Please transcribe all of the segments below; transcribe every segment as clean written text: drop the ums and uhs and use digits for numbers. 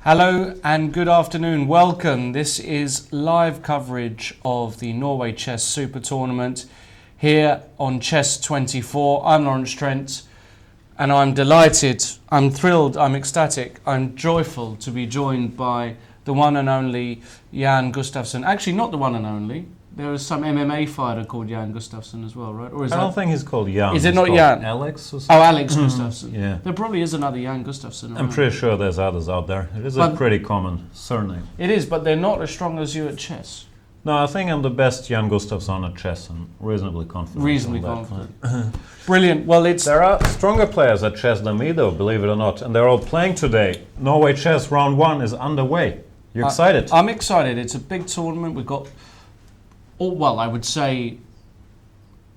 Hello and good afternoon. Welcome. This is live coverage of the Norway Chess Super Tournament here on Chess 24. I'm Lawrence Trent and I'm delighted, I'm thrilled, I'm ecstatic, I'm joyful to be joined by the one and only Jan Gustafsson. Actually, not the one and only. There is some MMA fighter called Jan Gustafsson as well, right? Or is I don't think he's called Jan. Is it not Jan? Alex or something? Oh, Alex Gustafsson. Yeah. There probably is another Jan Gustafsson. I'm pretty sure there's others out there. It is a pretty common surname. It is, but they're not as strong as you at chess. No, I think I'm the best Jan Gustafsson at chess and reasonably confident. Reasonably confident. Brilliant. Well, there are stronger players at chess than me, though, believe it or not, and they're all playing today. Norway Chess Round 1 is underway. You excited? I'm excited. It's a big tournament. We've got, I would say,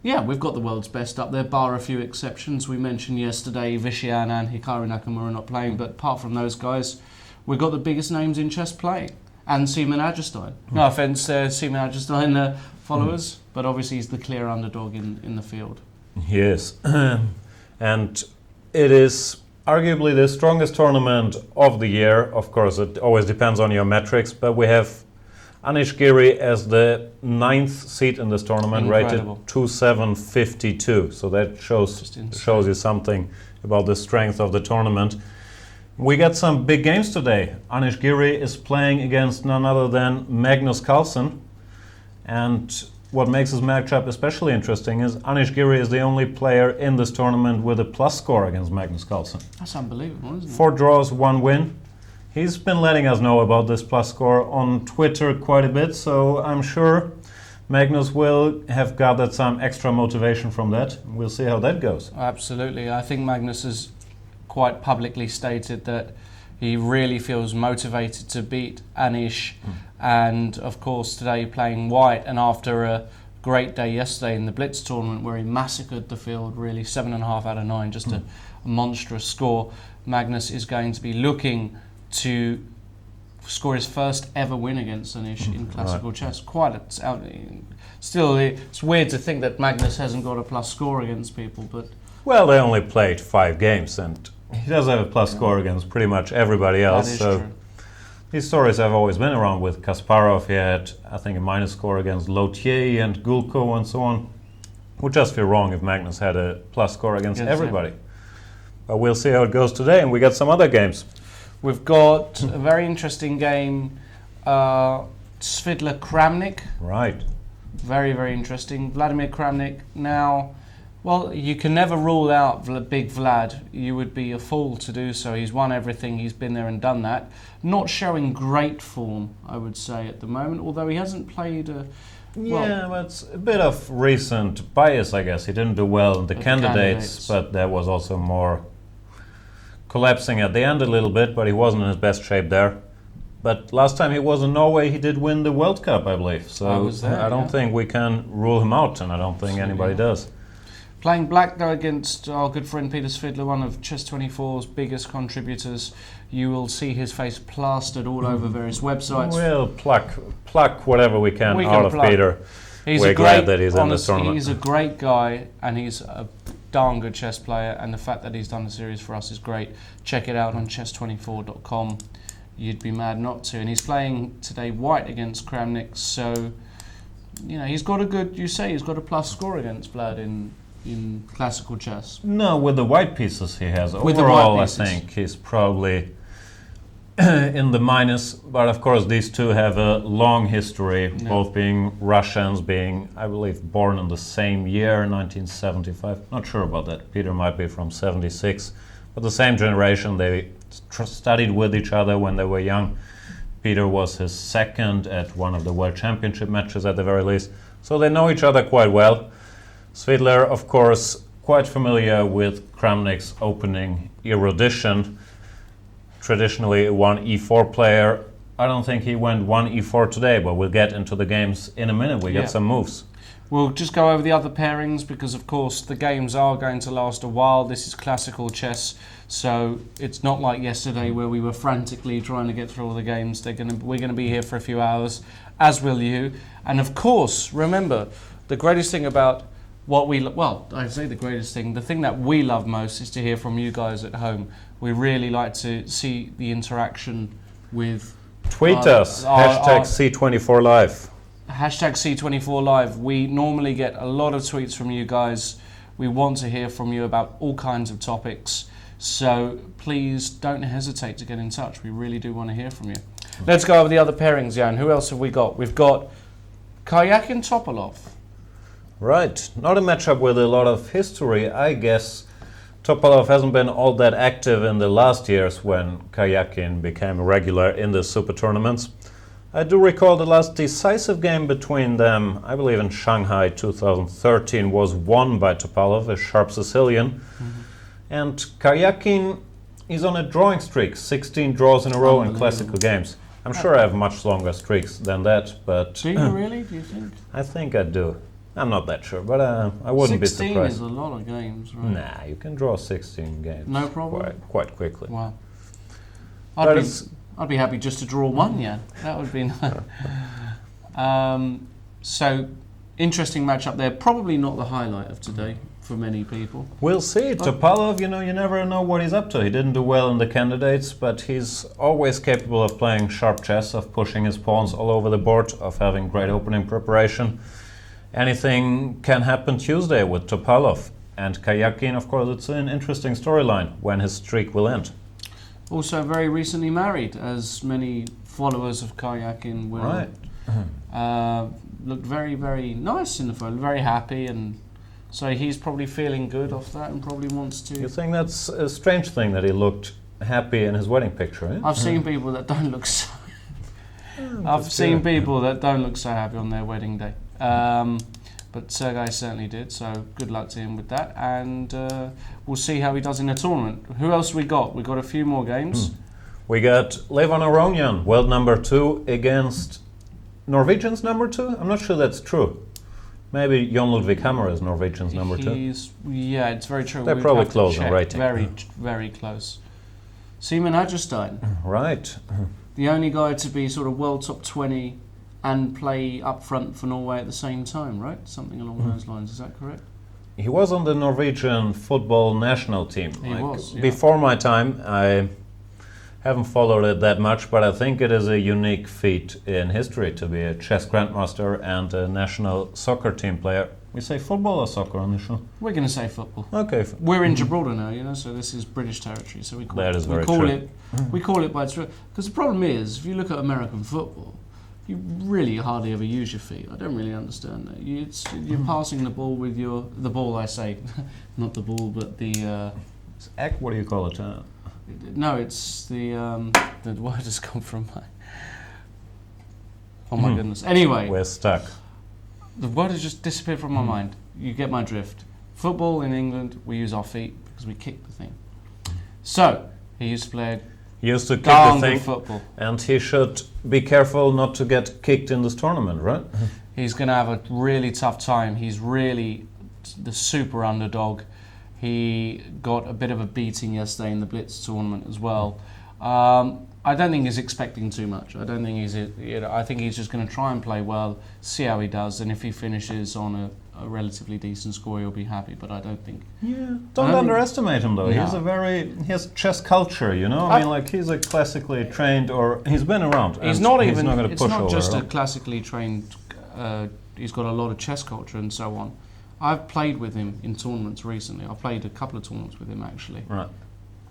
we've got the world's best up there, bar a few exceptions. We mentioned yesterday Vishian and Hikaru Nakamura not playing, but apart from those guys, we've got the biggest names in chess playing. And Seaman Agerstein. No offence, Seaman Agerstein followers, but obviously he's the clear underdog in the field. He is. And it is arguably the strongest tournament of the year. Of course, it always depends on your metrics, but we have Anish Giri as the 9th seed in this tournament, rated 2752. So that shows you something about the strength of the tournament. We got some big games today. Anish Giri is playing against none other than Magnus Carlsen. And what makes this matchup especially interesting is Anish Giri is the only player in this tournament with a plus score against Magnus Carlsen. That's unbelievable, isn't it? 4 draws, 1 win. He's been letting us know about this plus score on Twitter quite a bit, so I'm sure Magnus will have gathered some extra motivation from that. We'll see how that goes. Absolutely. I think Magnus has quite publicly stated that he really feels motivated to beat Anish. And of course today playing white, and after a great day yesterday in the Blitz tournament where he massacred the field, really 7.5 out of 9, just a monstrous score. Magnus is going to be looking to score his first ever win against Anish in classical chess. Still, it's weird to think that Magnus hasn't got a plus score against people, but well, they only played 5 games and he does have a plus score against pretty much everybody else. That is so true. These stories have always been around with Kasparov. He had, I think, a minus score against Lautier and Gulko and so on. Would just feel wrong if Magnus had a plus score against everybody. But we'll see how it goes today, and we got some other games. We've got a very interesting game, Svidler Kramnik. Right. Very, very interesting. Vladimir Kramnik now. Well, you can never rule out Big Vlad. You would be a fool to do so. He's won everything. He's been there and done that. Not showing great form, I would say, at the moment, although he hasn't played but it's a bit of recent bias, I guess. He didn't do well in the candidates, but there was also more collapsing at the end a little bit, but he wasn't in his best shape there. But last time he was in Norway, he did win the World Cup, I believe. So I don't think we can rule him out, and I don't think anybody does. Playing black, though, against our good friend Peter Svidler, one of Chess24's biggest contributors. You will see his face plastered all over various websites. We'll pluck whatever we can out of Peter. We're glad that he's in this tournament. He's a great guy, and he's a darn good chess player, and the fact that he's done the series for us is great. Check it out on chess24.com. You'd be mad not to. And he's playing today white against Kramnik, so he's got he's got a plus score against Vlad in classical chess. No, with the white pieces he has. Overall, I think he's probably in the minus. But of course, these two have a long history, both being Russians, being, I believe, born in the same year, 1975. Not sure about that. Peter might be from 76. But the same generation, they studied with each other when they were young. Peter was his second at one of the World Championship matches at the very least. So they know each other quite well. Svidler, of course, quite familiar with Kramnik's opening erudition. Traditionally a 1e4 player. I don't think he went 1e4 today, but we'll get into the games in a minute. We got some moves. We'll just go over the other pairings because, of course, the games are going to last a while. This is classical chess, so it's not like yesterday where we were frantically trying to get through all the games. We're going to be here for a few hours, as will you. And, of course, remember, the greatest thing about the thing that we love most is to hear from you guys at home. We really like to see the interaction with... Tweet us, hashtag C24Live. Hashtag C24Live. We normally get a lot of tweets from you guys. We want to hear from you about all kinds of topics. So please don't hesitate to get in touch. We really do want to hear from you. Let's go over the other pairings, Jan. Who else have we got? We've got Karyakin Topalov. Right, not a matchup with a lot of history, I guess. Topalov hasn't been all that active in the last years when Karyakin became regular in the super tournaments. I do recall the last decisive game between them, I believe in Shanghai 2013, was won by Topalov, a sharp Sicilian. Mm-hmm. And Karyakin is on a drawing streak, 16 draws in a row in classical games. I'm sure I have much longer streaks than that, but... Do you really, do you think? I think I do. I'm not that sure, but I wouldn't be surprised. 16 is a lot of games, right? Nah, you can draw 16 games. No problem? Quite quickly. Wow. I'd be happy just to draw one, yeah. That would be nice. So, interesting matchup there. Probably not the highlight of today for many people. We'll see. Topalov, you never know what he's up to. He didn't do well in the candidates, but he's always capable of playing sharp chess, of pushing his pawns all over the board, of having great opening preparation. Anything can happen Tuesday with Topalov. And Karyakin, of course, it's an interesting storyline when his streak will end. Also very recently married, as many followers of Karyakin will. Right. Looked very, very nice in the photo, very happy, and so he's probably feeling good off that and probably wants to... You think that's a strange thing that he looked happy in his wedding picture, eh? I've seen people that don't look so... I've seen people that don't look so happy on their wedding day. But Sergei certainly did, so good luck to him with that. And we'll see how he does in the tournament. Who else we got? We got a few more games. We got Levon Aronian, world number 2, against Norwegian's number 2? I'm not sure that's true. Maybe Jon Ludvig Hammer is Norwegian's number 2. Yeah, it's very true. They're probably close in rating. Very, very close. Simon Hagerstein. Right. The only guy to be sort of world top 20 and play up front for Norway at the same time, right? Something along those lines, is that correct? He was on the Norwegian football national team. He was, yeah. Before my time, I haven't followed it that much, but I think it is a unique feat in history to be a chess grandmaster and a national soccer team player. We say football or soccer on the show? We're going to say football. Okay. We're in Gibraltar now, so this is British territory, so we call it by its... Because the problem is, if you look at American football, you really hardly ever use your feet. I don't really understand that. You're passing the ball with the ball, I say, not the ball, but the... What do you call it? No, it's the word has come from my... Oh my goodness. Anyway. We're stuck. The word has just disappeared from my mind. You get my drift. Football in England, we use our feet because we kick the thing. So, he used to play... He used to kick the thing, football. And he should be careful not to get kicked in this tournament, right? He's going to have a really tough time. He's really the super underdog. He got a bit of a beating yesterday in the Blitz tournament as well. I don't think he's expecting too much. I don't think I think he's just going to try and play well, see how he does, and if he finishes on a relatively decent score, he'll be happy. But I don't think. Yeah, don't underestimate him though. No. He has chess culture, I mean, he's a classically trained, or he's been around. He's not going to push over. It's not just right? a classically trained. He's got a lot of chess culture and so on. I've played with him in tournaments recently. I played a couple of tournaments with him actually. Right.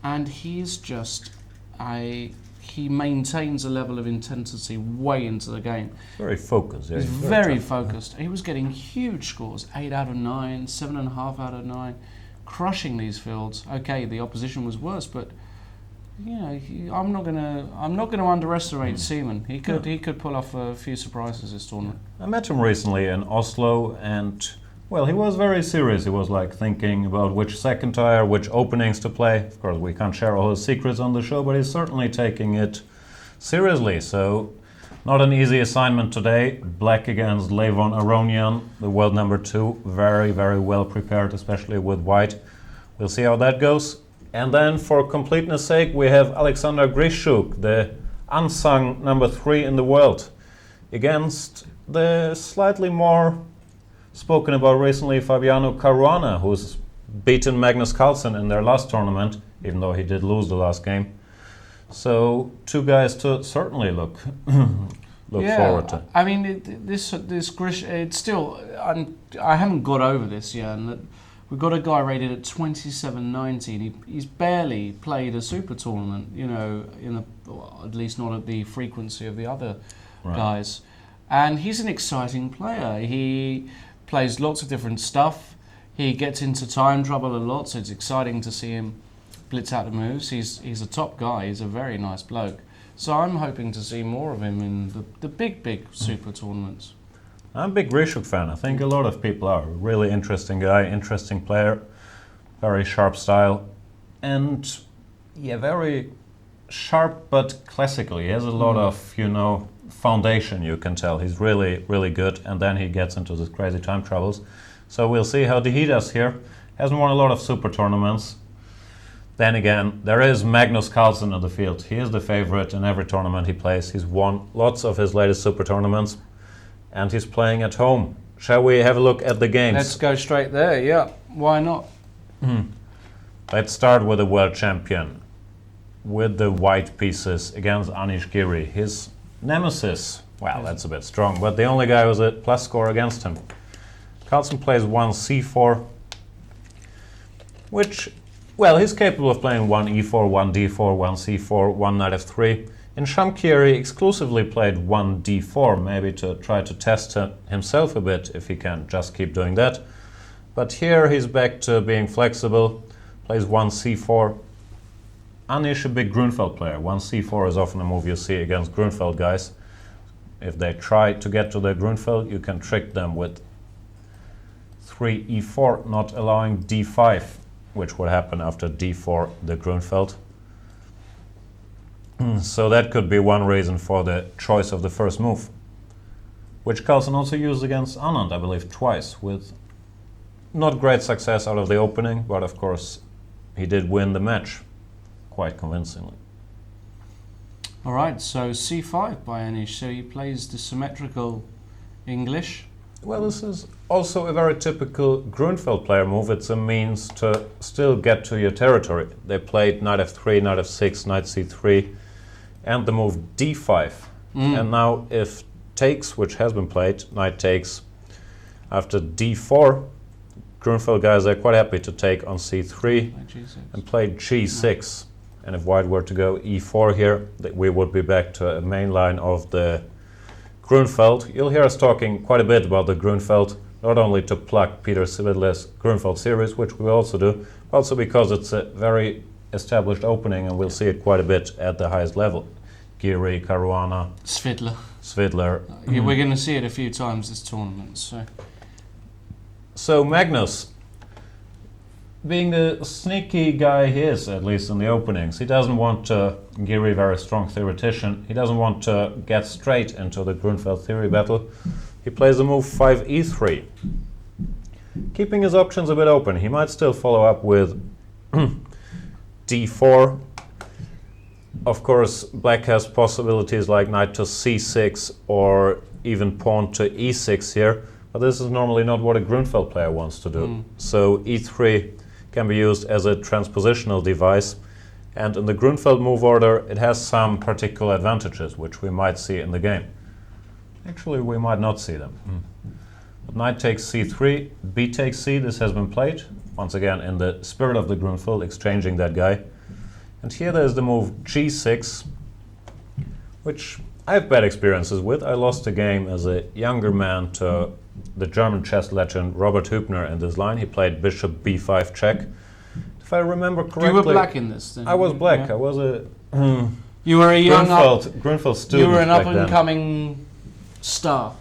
And he's just he maintains a level of intensity way into the game. Very focused. Yeah, he's very focused. He was getting huge scores, 8 out of 9, 7.5 out of 9, crushing these fields. Okay, the opposition was worse, but I'm not gonna underestimate Seaman. He could pull off a few surprises this tournament. I met him recently in Oslo, and well, he was very serious. He was thinking about which second tire, which openings to play. Of course, we can't share all his secrets on the show, but he's certainly taking it seriously. So, not an easy assignment today. Black against Levon Aronian, the world number 2. Very, very well prepared, especially with white. We'll see how that goes. And then, for completeness sake, we have Alexander Grishuk, the unsung number 3 in the world, against the slightly more spoken about recently Fabiano Caruana, who's beaten Magnus Carlsen in their last tournament, even though he did lose the last game. So 2 guys to certainly look forward to. I mean, this Grish, it's still. I haven't got over this yet, and we've got a guy rated at 27.90, and he's barely played a super tournament. You know, at least not at the frequency of the other guys. And he's an exciting player. He plays lots of different stuff. He gets into time trouble a lot, so it's exciting to see him blitz out the moves. He's a top guy. He's a very nice bloke. So I'm hoping to see more of him in the big super tournaments. I'm a big Grishuk fan. I think a lot of people are. Really interesting guy, interesting player, very sharp style, and very sharp but classical. He has a lot of, foundation, you can tell. He's really, really good, and then he gets into these crazy time troubles. So we'll see how he does here. Hasn't won a lot of super tournaments. Then again, there is Magnus Carlsen in the field. He is the favorite in every tournament he plays. He's won lots of his latest super tournaments, and he's playing at home. Shall we have a look at the games? Let's go straight there, yeah. Why not? Let's start with the world champion, with the white pieces against Anish Giri. His nemesis, that's a bit strong, but the only guy with a plus score against him. Carlsen plays 1 c4, which... he's capable of playing 1 e4, 1 d4, 1 c4, 1 knight f3. In Shamkiri, exclusively played 1 d4, maybe to try to test himself a bit, if he can just keep doing that. But here he's back to being flexible, plays 1 c4. Anish, a big Grunfeld player. 1 c4 is often a move you see against Grunfeld guys. If they try to get to their Grunfeld, you can trick them with 3 e4, not allowing d5. Which would happen after d4, the Grunfeld. So that could be one reason for the choice of the first move, which Carlsen also used against Anand, I believe, twice, with not great success out of the opening, but of course he did win the match quite convincingly. All right, so c5 by Anish. So he plays the symmetrical English. Well, this is also a very typical Grunfeld player move. It's a means to still get to your territory. They played knight f3, knight f6, knight c3, and the move d5. And now if takes, which has been played, knight takes, after d4, Grunfeld guys are quite happy to take on c3 and play g6. And if white were to go e4 here, we would be back to a main line of the Grunfeld. You'll hear us talking quite a bit about the Grunfeld, not only to pluck Peter Svidler's Grunfeld series, which we also do, but also because it's a very established opening and we'll see it quite a bit at the highest level. Giri, Caruana, Svidler. Yeah, we're going to see it a few times this tournament. So Magnus, being the sneaky guy he is, at least in the openings, he doesn't want to, Giri, very strong theoretician, he doesn't want to get straight into the Grunfeld theory battle. He plays the move 5e3, keeping his options a bit open. He might still follow up with d4. Of course, black has possibilities like knight to c6 or even pawn to e6 here, but this is normally not what a Grunfeld player wants to do. So e3 can be used as a transpositional device, and in the Grunfeld move order it has some particular advantages which we might see in the game. Actually, we might not see them. But knight takes c3, b takes c, this has been played, once again in the spirit of the Grunfeld, exchanging that guy. And here there's the move g6, which I have bad experiences with. I lost a game as a younger man to the German chess legend Robert Hübner in this line. He played bishop b5 check. If I remember correctly... You were black in this then? I was black. Yeah. I was a... you were a young Grunfeld student. You were an up-and-coming star.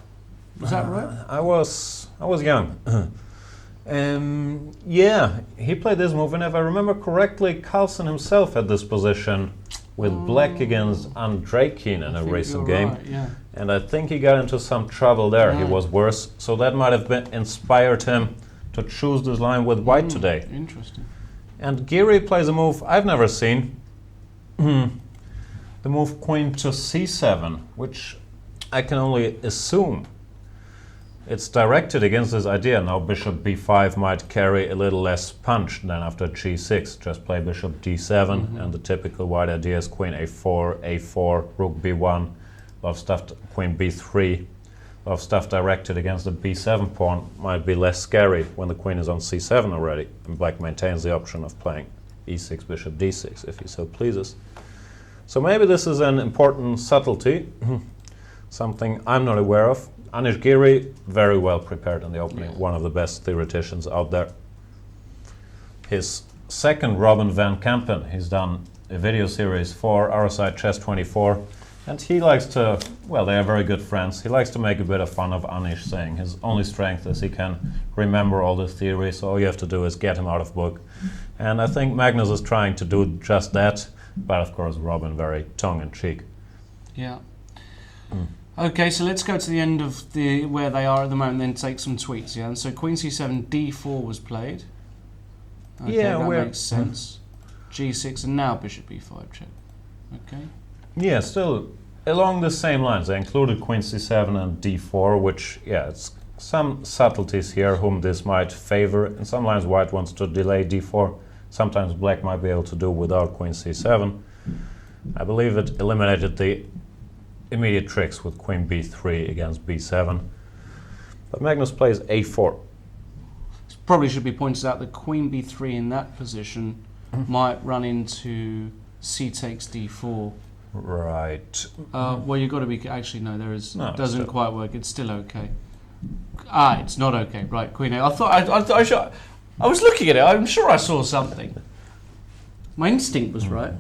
Was that right? I was young. Yeah, he played this move, and if I remember correctly, Carlsen himself had this position with black against Andreikin in a recent game. Right, yeah. And I think he got into some trouble there. Right. He was worse. So that might have inspired him to choose this line with white today. Interesting. And Giri plays a move I've never seen. The move queen to c7, which I can only assume it's directed against this idea. Now bishop b5 might carry a little less punch than after g6. Just play bishop d7, and the typical white idea is queen a4, a4, rook b1, a lot of stuff, queen b3, a lot of stuff directed against the b7 pawn might be less scary when the queen is on c7 already, and black maintains the option of playing e6, bishop d6 if he so pleases. So maybe this is an important subtlety, something I'm not aware of. Anish Giri, very well prepared in the opening, one of the best theoreticians out there. His second, Robin van Kampen, he's done a video series for our site Chess 24, and he likes to, well, they are very good friends, he likes to make a bit of fun of Anish, saying his only strength is he can remember all the theory, so all you have to do is get him out of book. And I think Magnus is trying to do just that, but of course Robin very tongue-in-cheek. Yeah. Okay, so let's go to the end of where they are at the moment, then take some tweets. Yeah, and so queen c7, d4 was played. Okay, yeah, that makes sense. G6 and now bishop e5 check. Okay. Yeah, still along the same lines. They included queen c7 and d4, which, yeah, it's some subtleties here whom this might favor. In some lines, white wants to delay d4. Sometimes black might be able to do without queen c7. I believe it eliminated the immediate tricks with queen b3 against b7. But Magnus plays a4. Probably should be pointed out that queen b3 in that position might run into c takes d4. Right. Well, you've got to be... Actually, no, there is... No, it doesn't quite work. It's still okay. Ah, it's not okay. Right, queen a. I was looking at it. I'm sure I saw something. My instinct was right.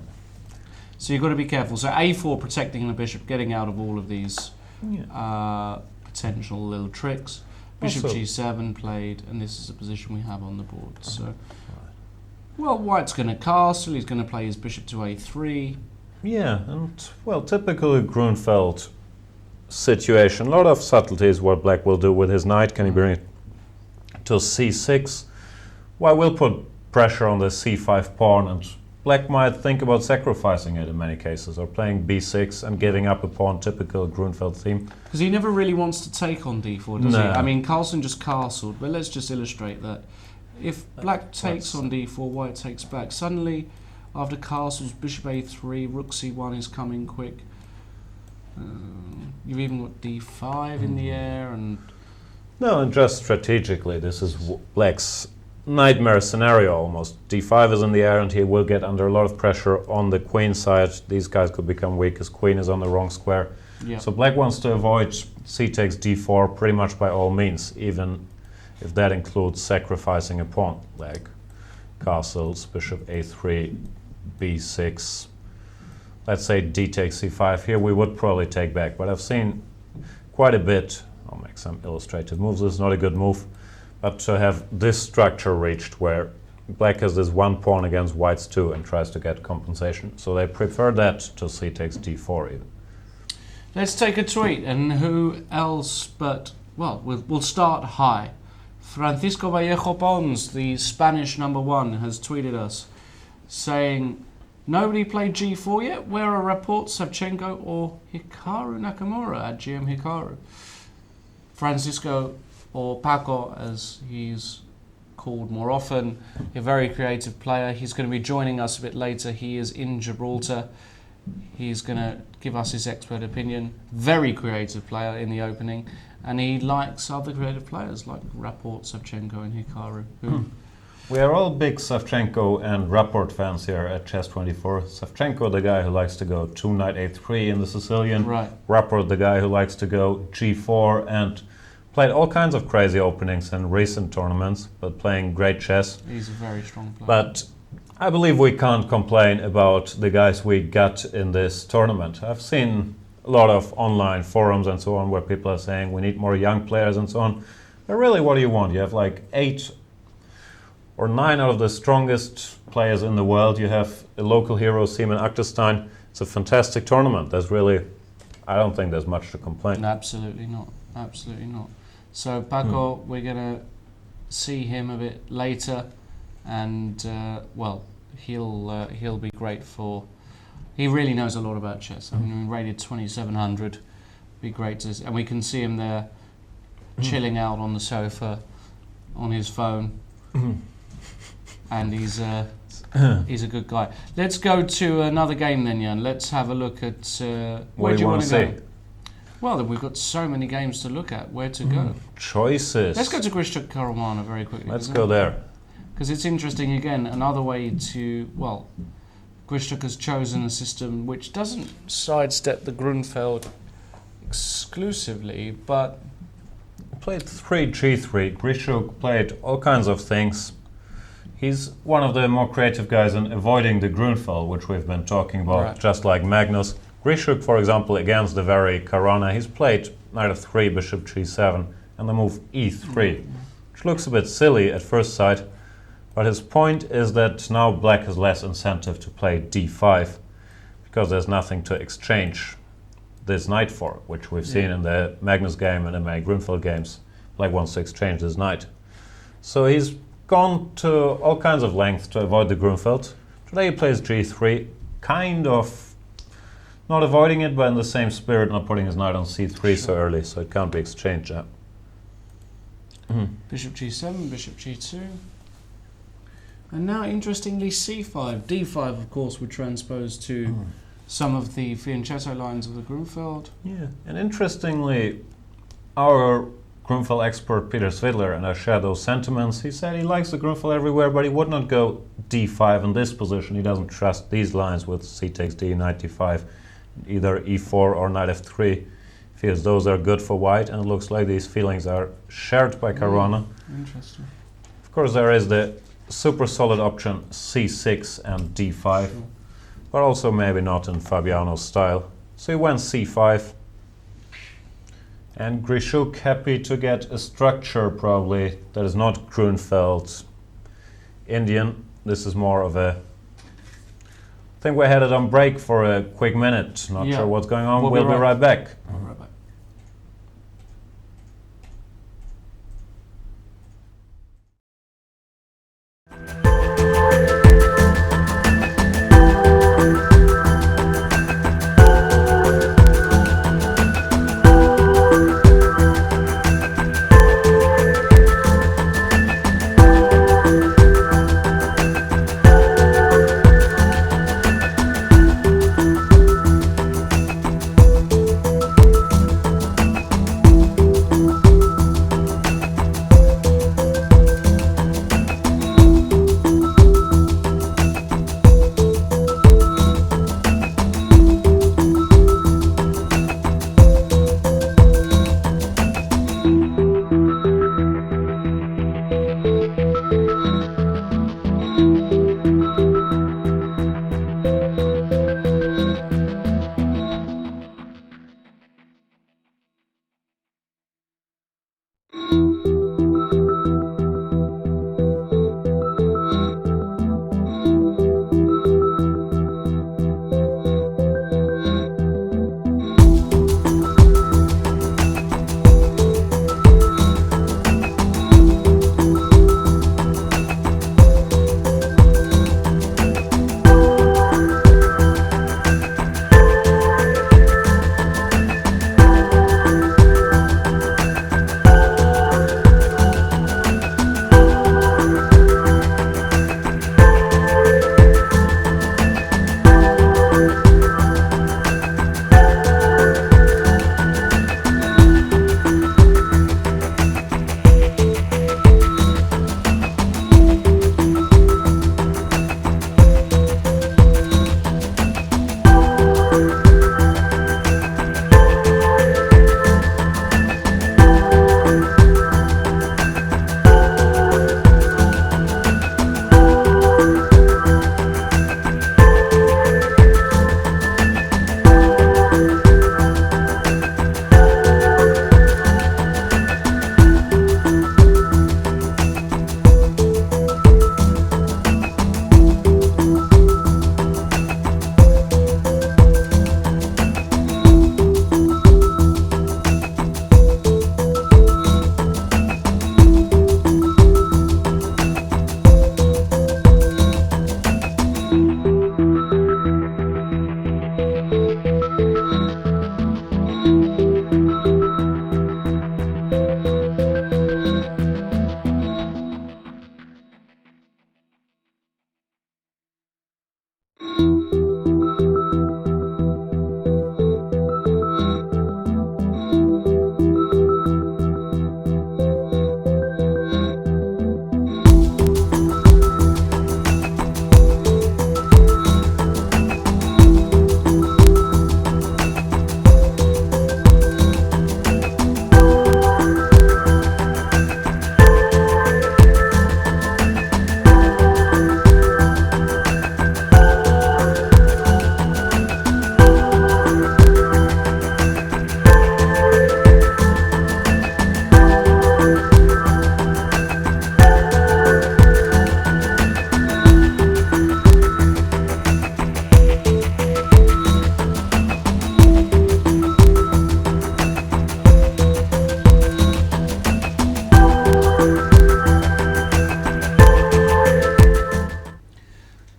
So you've got to be careful. So a4 protecting the bishop, getting out of all of these potential little tricks. Bishop Also, g7 played, and this is the position we have on the board. So, well, white's going to castle. He's going to play his bishop to a3. Yeah, and well, typical Grunfeld situation. A lot of subtleties what black will do with his knight. Can he bring it to c6? Well, we'll put pressure on the c5 pawn, and black might think about sacrificing it in many cases, or playing b6 and giving up a pawn, typical Grunfeld theme. Because he never really wants to take on d4, does No. he? I mean, Carlsen just castled, but let's just illustrate that. If black takes on d4, white takes back. Suddenly, after castles, bishop a3, rook c1 is coming quick. You've even got d5 in the air, and... No, and just strategically, this is black's nightmare scenario almost. d5 is in the air, and he will get under a lot of pressure on the queen side. These guys could become weak, his queen is on the wrong square. Yeah. So black wants to avoid c takes d4 pretty much by all means, even if that includes sacrificing a pawn, like castles, bishop a3, b6. Let's say d takes c5. Here we would probably take back, but I've seen quite a bit. I'll make some illustrated moves. This is not a good move, but to have this structure reached where black has this one pawn against white's two and tries to get compensation. So they prefer that to c takes d4 even. Let's take a tweet, and who else but... Well, we'll start high. Francisco Vallejo Pons, the Spanish #1, has tweeted us saying, nobody played g4 yet? Where are reports Savchenko or Hikaru Nakamura at GM Hikaru? Francisco, or Paco as he's called more often, a very creative player. He's going to be joining us a bit later. He is in Gibraltar. He's going to give us his expert opinion. Very creative player in the opening. And he likes other creative players like Rapport, Savchenko and Hikaru. We are all big Savchenko and Rapport fans here at Chess24. Savchenko, the guy who likes to go 2 knight a3 in the Sicilian. Right. Rapport, the guy who likes to go g4 and played all kinds of crazy openings in recent tournaments, but playing great chess. He's a very strong player. But I believe we can't complain about the guys we got in this tournament. I've seen a lot of online forums and so on where people are saying we need more young players and so on. But really, what do you want? You have like 8 or 9 out of the strongest players in the world. You have a local hero, Simon Achterstein. It's a fantastic tournament. There's really, I don't think there's much to complain. Absolutely not. Absolutely not. So Paco, we're going to see him a bit later, and well, he'll be great for. He really knows a lot about chess. I mean, rated 2700. Be great to, and we can see him there chilling out on the sofa on his phone. And he's a good guy. Let's go to another game then, Jan. Let's have a look at where do you want to go? Well, we've got so many games to look at. Where to go? Choices. Let's go to Grishuk Caruana very quickly. Let's go there. Because it's interesting again. Another way to Grishuk has chosen a system which doesn't sidestep the Grunfeld exclusively, but played 3G3. Grishuk played all kinds of things. He's one of the more creative guys in avoiding the Grunfeld, which we've been talking about, just like Magnus. Grishuk, for example, against the very Caruana, he's played knight f3, bishop g7, and the move e3, which looks a bit silly at first sight, but his point is that now black has less incentive to play d5, because there's nothing to exchange this knight for, which we've seen in the Magnus game and the many Grunfeld games. Black wants to exchange his knight. So he's gone to all kinds of lengths to avoid the Grunfeld. Today he plays g3, kind of not avoiding it, but in the same spirit, not putting his knight on c3 so early, so it can't be exchanged. Bishop g7, bishop g2. And now, interestingly, c5. d5, of course, would transpose to some of the fianchetto lines of the Grunfeld. Yeah, and interestingly, our Grunfeld expert Peter Svidler, and I share those sentiments. He said he likes the Grunfeld everywhere, but he would not go d5 in this position. He doesn't trust these lines with c takes d, knight d5, either e4 or knight f3. Feels those are good for white, and it looks like these feelings are shared by Caruana. Interesting. Of course, there is the super solid option c6 and d5, but also maybe not in Fabiano's style. So he went c5. And Grishuk happy to get a structure probably that is not Grunfeld Indian. This is more of a... I think we're headed on break for a quick minute. Not sure what's going on. We'll be right back.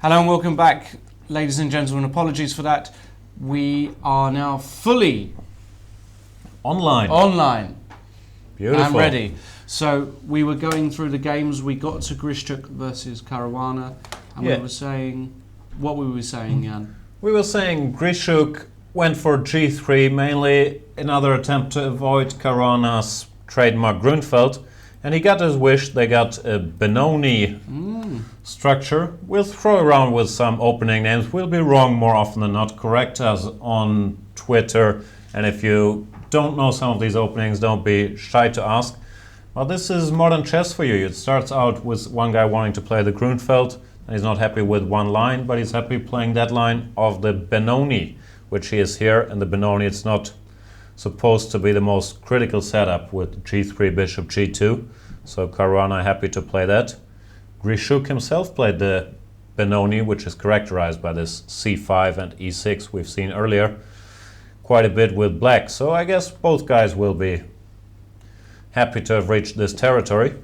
Hello and welcome back, ladies and gentlemen. Apologies for that. We are now fully online. Beautiful. And ready. So we were going through the games. We got to Grishuk versus Caruana, and we were saying, what were we saying, Jan? We were saying Grishuk went for g3, mainly another attempt to avoid Caruana's trademark Grunfeld, and he got his wish. They got a Benoni structure. We'll throw around with some opening names. We'll be wrong more often than not. Correct us on Twitter, and if you don't know some of these openings, don't be shy to ask. Well, this is modern chess for you. It starts out with one guy wanting to play the Grunfeld, and he's not happy with one line, but he's happy playing that line of the Benoni, which he is here. And the Benoni, it's not supposed to be the most critical setup with g3, bishop g2. So Caruana happy to play that. Grishuk himself played the Benoni, which is characterized by this c5 and e6 we've seen earlier quite a bit with black. So I guess both guys will be happy to have reached this territory.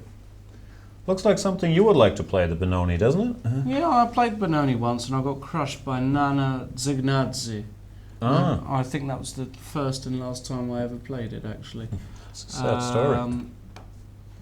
Looks like something you would like to play, the Benoni, doesn't it? Yeah, I played Benoni once and I got crushed by Nana Zignadze. I think that was the first and last time I ever played it, actually. It's a sad story.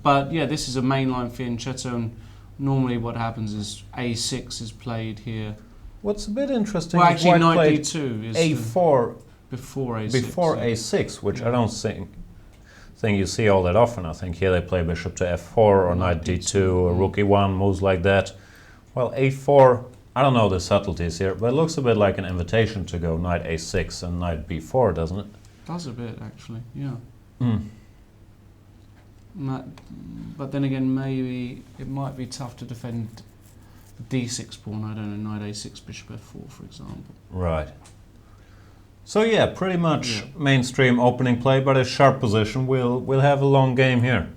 But yeah, this is a mainline fianchetto, and normally what happens is a6 is played here. What's a bit interesting Well, is actually, White knight played d2 is a4 before a6. before a6, which I don't think you see all that often. I think here they play bishop to f4 or knight d2 or rook e1, moves like that. Well, a4, I don't know the subtleties here, but it looks a bit like an invitation to go knight a6 and knight b4, doesn't it? Does a bit, actually, yeah. But then again, maybe it might be tough to defend d6 pawn. I don't know, knight a6, bishop f4, for example. Right. So yeah, pretty much mainstream opening play, but a sharp position. We'll have a long game here.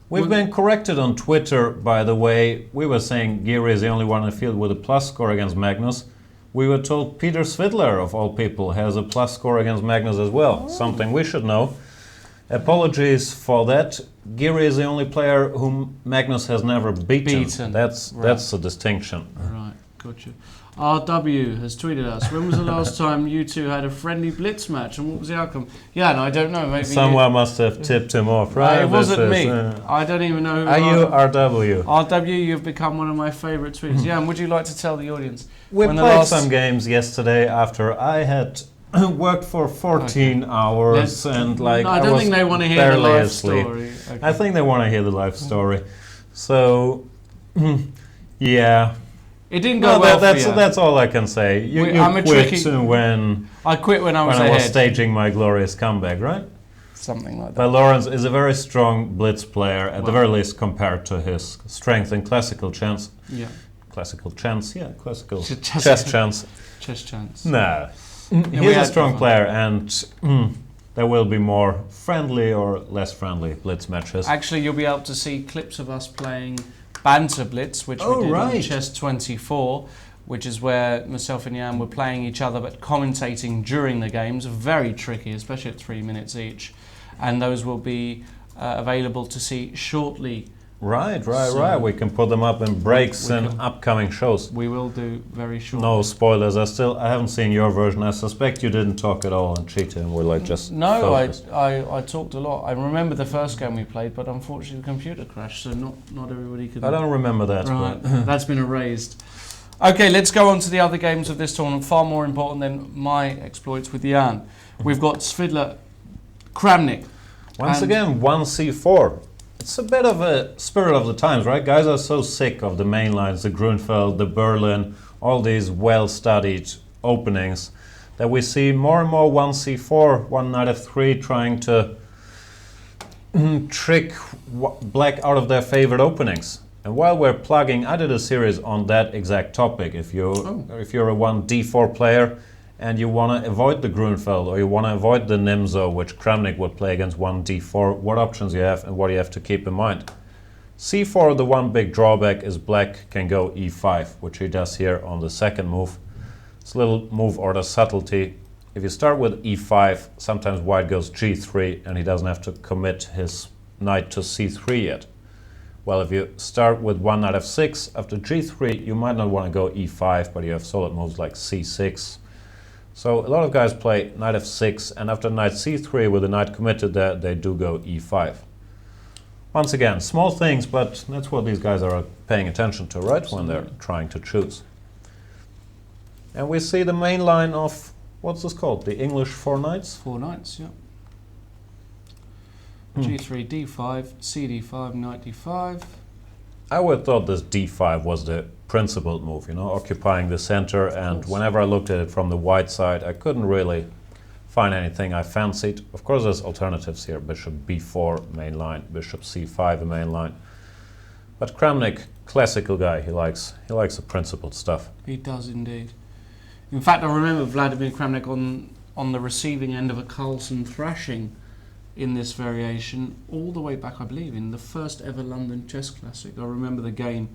We've been corrected on Twitter, by the way. We were saying Giri is the only one in the field with a plus score against Magnus. We were told Peter Svidler, of all people, has a plus score against Magnus as well. Something we should know. Apologies for that. Giri is the only player whom Magnus has never beaten. That's the distinction. Right, gotcha. RW has tweeted us, when was the last time you two had a friendly blitz match and what was the outcome? Yeah, no, I don't know. Maybe someone must have tipped him off, right? It wasn't me. I don't even know who. Are you RW? RW, you've become one of my favourite tweets. Yeah, and would you like to tell the audience? We played some games yesterday after I had worked for 14 hours and like I don't think they want to hear the life story. Okay. I think they want to hear the life story. So, yeah. It didn't go well for you. That's all I can say. You quit when I quit when I was ahead. Staging my glorious comeback, right? Something like that. But Lawrence is a very strong blitz player, at the very least compared to his strength in classical chance. Yeah. Classical chance, yeah, classical chess chance. Chess chance. No. He's a strong player, and there will be more friendly or less friendly blitz matches. Actually, you'll be able to see clips of us playing Banter Blitz, which we did on Chess 24, which is where myself and Jan were playing each other but commentating during the games. Very tricky, especially at 3 minutes each. And those will be available to see shortly. Right. We can put them up in breaks in upcoming shows. We will do very shortly. No spoilers. I haven't seen your version. I suspect you didn't talk at all and cheated and were like just focused. I talked a lot. I remember the first game we played, but unfortunately the computer crashed, so not everybody could. I don't remember that. Right, that's been erased. Okay, let's go on to the other games of this tournament. Far more important than my exploits with Jan. We've got Svidler, Kramnik. Once again, 1c4. It's a bit of a spirit of the times, right? Guys are so sick of the main lines, the Grunfeld, the Berlin, all these well-studied openings, that we see more and more 1c4, one knight f3 trying to trick black out of their favorite openings. And while we're plugging, I did a series on that exact topic. If you're a 1d4 player and you want to avoid the Grunfeld or you want to avoid the Nimzo, which Kramnik would play against 1d4, what options you have and what you have to keep in mind. c4, the one big drawback is black can go e5, which he does here on the second move. It's a little move order subtlety. If you start with e5, sometimes white goes g3 and he doesn't have to commit his knight to c3 yet. Well, if you start with one knight f6, after g3 you might not want to go e5, but you have solid moves like c6. So a lot of guys play knight f6, and after knight c3 with the knight committed there, they do go e5. Once again, small things, but that's what these guys are paying attention to, right? When they're trying to choose. And we see the main line of, what's this called? The English four knights? Four knights, yeah. G3, D5, CD5, Knight D5. I would have thought this D5 was the principled move, you know, occupying the center, and whenever I looked at it from the white side, I couldn't really find anything I fancied. Of course, there's alternatives here. Bishop B4, main line. Bishop C5, a main line. But Kramnik, classical guy, he likes the principled stuff. He does indeed. In fact, I remember Vladimir Kramnik on the receiving end of a Carlsen thrashing in this variation all the way back, I believe, in the first ever London Chess Classic. I remember the game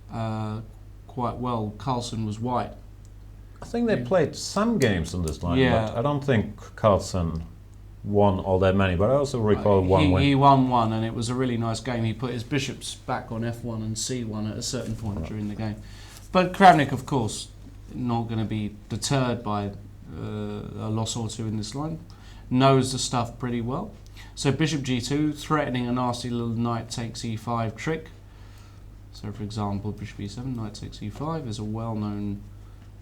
quite well. Carlsen was white. I think they played some games in this line, Yeah. but I don't think Carlsen won all that many, but I also recall one win. He won one, and it was a really nice game. He put his bishops back on F1 and C1 at a certain point during the game. But Kramnik, of course, not going to be deterred by a loss or two in this line. Knows the stuff pretty well. So bishop g2, threatening a nasty little knight takes e5 trick. So for example, bishop e7, knight takes e5 is a well-known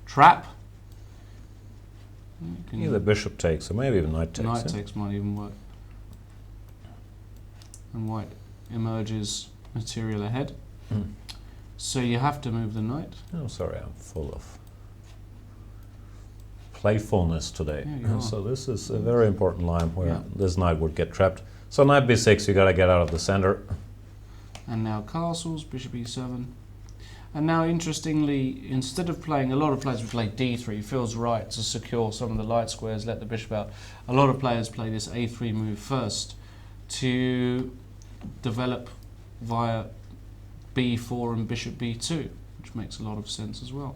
trap. Either bishop takes, or maybe even knight takes. Knight takes might even work. And white emerges material ahead. So you have to move the knight. Oh, sorry, I'm full of playfulness today. Yeah, you are. So this is a very important line where this knight would get trapped. So knight b6, you gotta get out of the center. And now castles, bishop e7. And now, interestingly, instead of playing, a lot of players would play d3, feels right to secure some of the light squares, let the bishop out. A lot of players play this a3 move first to develop via b4 and bishop b2, which makes a lot of sense as well.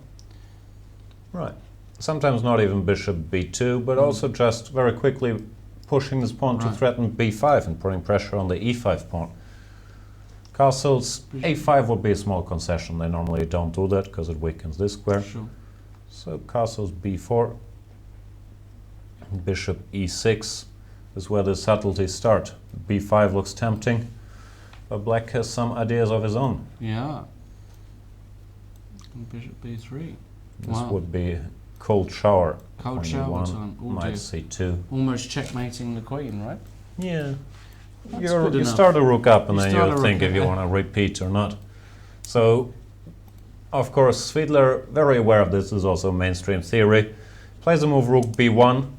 Right. Sometimes not even bishop b2, but also just very quickly pushing this pawn to threaten b5 and putting pressure on the e5 pawn. Castles, a5 would be a small concession. They normally don't do that because it weakens this square. Sure. So castles b4, bishop e6 is where the subtleties start. b5 looks tempting, but black has some ideas of his own. Yeah. And bishop b3. This would be cold shower. Cold shower time. Oh Knight dear. c2. Almost checkmating the queen, right? Yeah. That's You good enough. start a rook up and You then start a you think rook if you up. want to repeat or not. So, of course, Svidler, very aware of this, is also mainstream theory. Plays the move rook b1.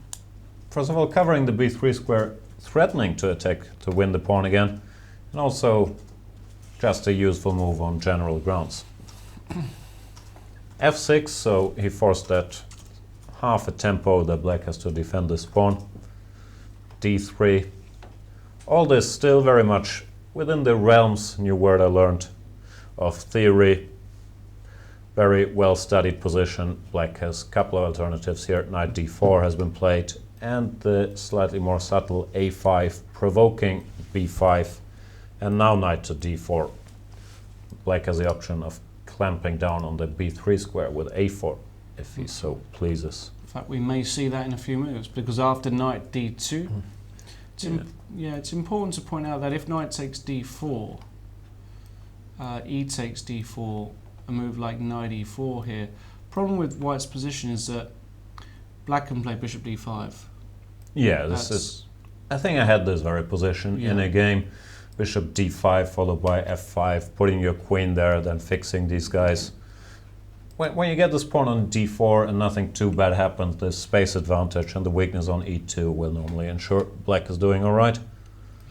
First of all, covering the b3 square, threatening to attack to win the pawn again. And also just a useful move on general grounds. f6, so he forced that half a tempo that black has to defend this pawn. d3. All this still very much within the realms, new word I learned, of theory. Very well studied position. Black has a couple of alternatives here. Knight d4 has been played, and the slightly more subtle a5 provoking b5, and now knight to d4. Black has the option of clamping down on the b3 square with a4 if he so pleases. In fact, we may see that in a few moves, because after knight d2, it's important to point out that if knight takes d4, e takes d4, a move like knight e4 here. Problem with white's position is that black can play bishop d5. Yeah, this is. I think I had this very position in a game. Bishop d5 followed by f5, putting your queen there, then fixing these guys. When you get this pawn on d4 and nothing too bad happens, the space advantage and the weakness on e2 will normally ensure black is doing all right.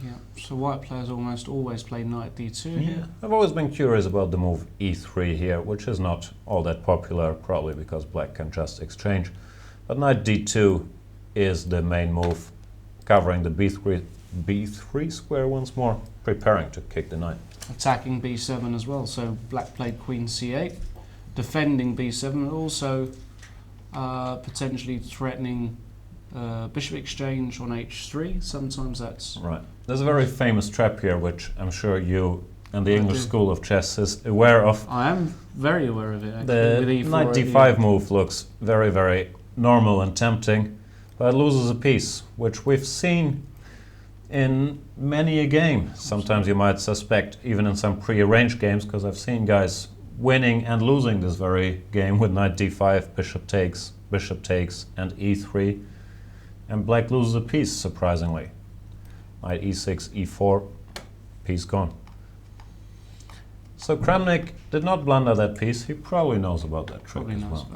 Yeah, so white players almost always play knight d2 here. I've always been curious about the move e3 here, which is not all that popular, probably because black can just exchange. But knight d2 is the main move, covering the b3 square once more, preparing to kick the knight. Attacking b7 as well, so black played queen c8, defending b7, and also potentially threatening bishop exchange on h3. Sometimes that's... Right. There's a very famous trap here, which I'm sure you and the English school of chess is aware of. I am very aware of it, actually. The with E4 knight d5 move looks very, very normal and tempting, but it loses a piece, which we've seen in many a game. Sometimes you might suspect, even in some pre-arranged games, because I've seen guys winning and losing this very game with knight d5, bishop takes, and e3, and black loses a piece, surprisingly. Knight e6, e4, piece gone. So Kramnik did not blunder that piece. He probably knows about that trick as well.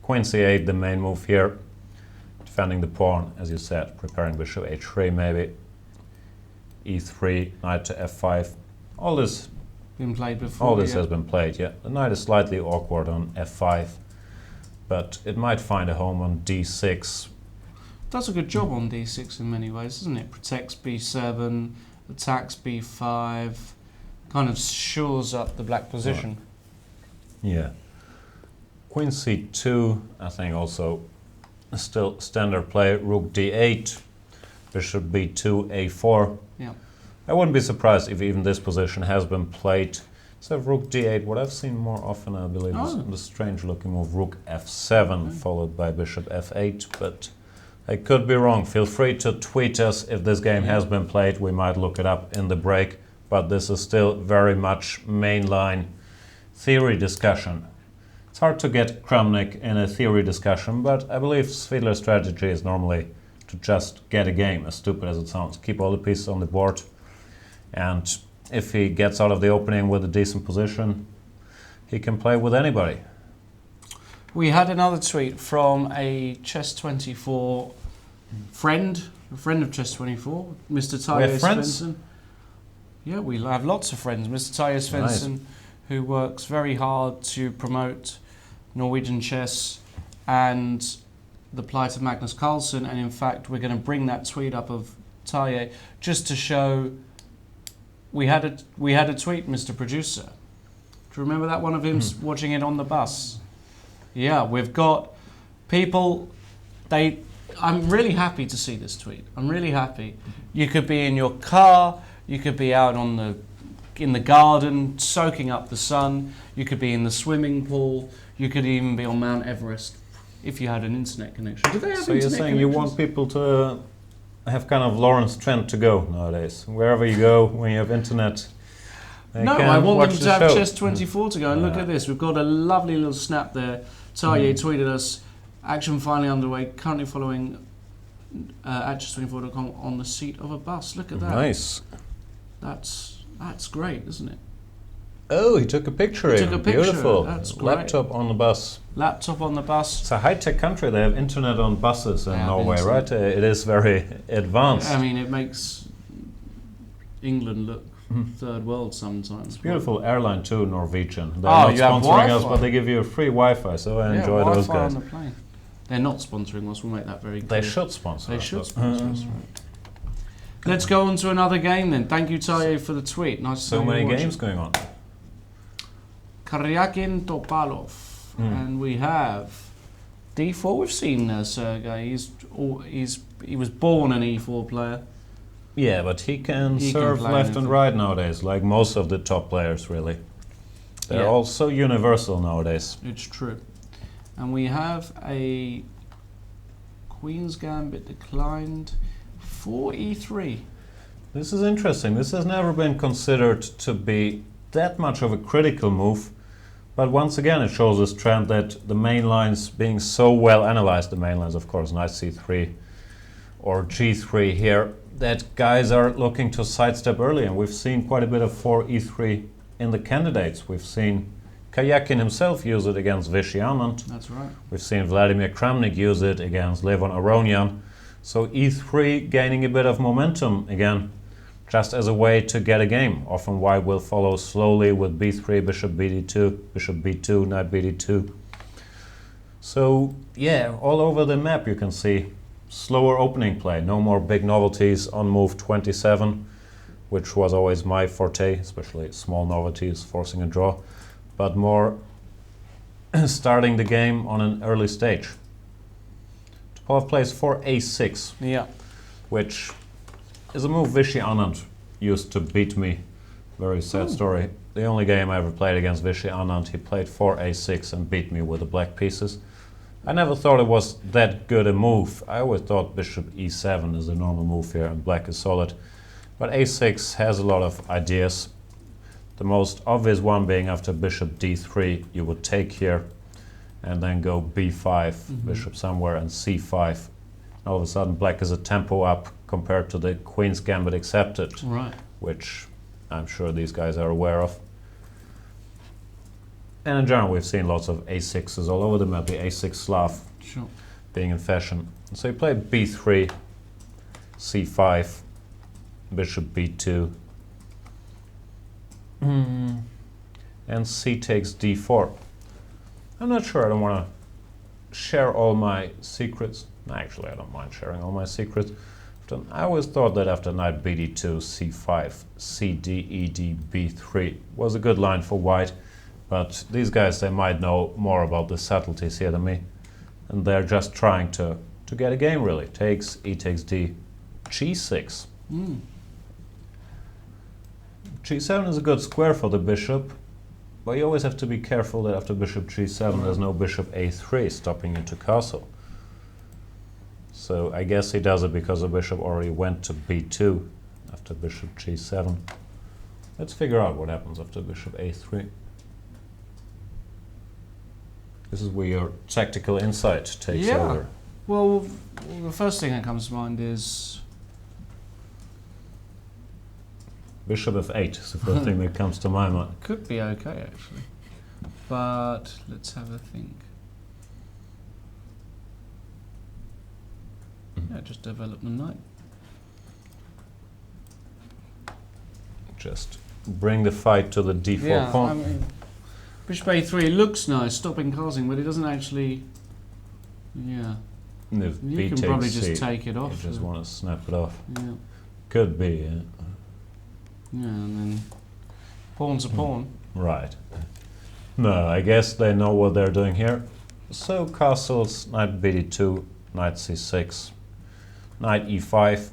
Queen c8, the main move here, defending the pawn, as you said, preparing bishop h3 maybe, e3, knight to f5. All this been played before. All this has been played, yeah. The knight is slightly awkward on f5, but it might find a home on d6. Does a good job on d6 in many ways, doesn't it? Protects b7, attacks b5, kind of shores up the black position. Right. Yeah. Queen c2, I think also still standard play. Rook d8, bishop b2, a4. Yeah. I wouldn't be surprised if even this position has been played. So rook d8, what I've seen more often, I believe, is the strange looking move rook f7, followed by bishop f8, but I could be wrong. Feel free to tweet us if this game has been played. We might look it up in the break, but this is still very much mainline theory discussion. It's hard to get Kramnik in a theory discussion, but I believe Svidler's strategy is normally to just get a game, as stupid as it sounds. Keep all the pieces on the board, and if he gets out of the opening with a decent position, he can play with anybody. We had another tweet from a Chess24 friend, a friend of Chess24, Mr. Tayo Svensson. Yeah, we have lots of friends. Mr. Tayo Svensson, who works very hard to promote Norwegian chess and the plight of Magnus Carlsen, and in fact we're going to bring that tweet up of Tayo just to show we had a tweet, Mr. Producer. Do you remember that one of him watching it on the bus? Yeah, we've got people. I'm really happy to see this tweet. I'm really happy. You could be in your car. You could be out in the garden soaking up the sun. You could be in the swimming pool. You could even be on Mount Everest if you had an internet connection. Do they have so you're saying you want people to have kind of Lawrence Trent to go nowadays? Wherever you go, when you have internet, no, I want them to have Chess24 to go. And look at this. We've got a lovely little snap there. Taye tweeted us, action finally underway, currently following at chess24.com on the seat of a bus. Look at that. Nice. That's great, isn't it? Oh, he took a picture. He took a picture. Beautiful. That's great. Laptop on the bus. Laptop on the bus. It's a high-tech country. They have internet on buses in Norway, right? It is very advanced. I mean, it makes England look third world sometimes. It's beautiful airline too, Norwegian. They're not sponsoring us, but they give you a free Wi-Fi, so I enjoy those guys. On the plane. They're not sponsoring us. We'll make that very clear. They should sponsor us. They should sponsor us, right. Let's go on to another game then. Thank you, Taye, for the tweet. Nice. So many games going on. Karyakin Topalov, and we have D4. We've seen Sergei. He was born an E4 player. Yeah, but he can serve left and right nowadays, like most of the top players, really. They're all so universal nowadays. It's true. And we have a Queen's Gambit declined. 4e3. This is interesting. This has never been considered to be that much of a critical move, but once again it shows this trend that the main lines being so well analyzed, the main lines of course, knight c3 or g3 here, that guys are looking to sidestep early, and we've seen quite a bit of 4e3 in the candidates. We've seen Karyakin himself use it against Vishy Anand. That's right. We've seen Vladimir Kramnik use it against Levon Aronian. So e3 gaining a bit of momentum again, just as a way to get a game. Often white will follow slowly with b3, bishop bd2, bishop b2, knight bd2. So yeah, all over the map you can see slower opening play. No more big novelties on move 27, which was always my forte, especially small novelties, forcing a draw, but more starting the game on an early stage. Topalov plays 4a6, which is a move Vishy Anand used to beat me Very sad story. The only game I ever played against Vishy Anand, he played 4a6 and beat me with the black pieces. I never thought it was that good a move. I always thought bishop e7 is a normal move here and black is solid. But a6 has a lot of ideas. The most obvious one being after bishop d3, you would take here and then go b5, bishop somewhere, and c5. All of a sudden black is a tempo up compared to the queen's gambit accepted, Right. which I'm sure these guys are aware of. And in general, we've seen lots of a6s all over the map, the a6 Slav Sure. being in fashion. So he played b3, c5, bishop b2, and c takes d4. I'm not sure, I don't want to share all my secrets. Actually, I don't mind sharing all my secrets. I always thought that after knight bd2, c5, cd, ed, b3 was a good line for white, but these guys, they might know more about the subtleties here than me, and they're just trying to get a game, really. Takes, e takes d, g6. g7 is a good square for the bishop, but you always have to be careful that after bishop g7 there's no bishop a3 stopping you to castle. So I guess he does it because the bishop already went to b2 after bishop g7. Let's figure out what happens after bishop a3. This is where your tactical insight takes over. Well, the first thing that comes to mind is Bishop f8 is the first thing that comes to my mind. could be okay actually, but let's have a think. Yeah, just develop the knight. Just bring the fight to the d4 Yeah, pawn. I mean, bishop a3 looks nice, stopping castling, but it doesn't actually. Yeah, And if you b can takes probably c, just take it you off. just want to snap it off. Yeah, Could be, yeah. yeah, and then pawn's a pawn. Right. No, I guess they know what they're doing here. So castles, knight bd2, knight c6, knight e5.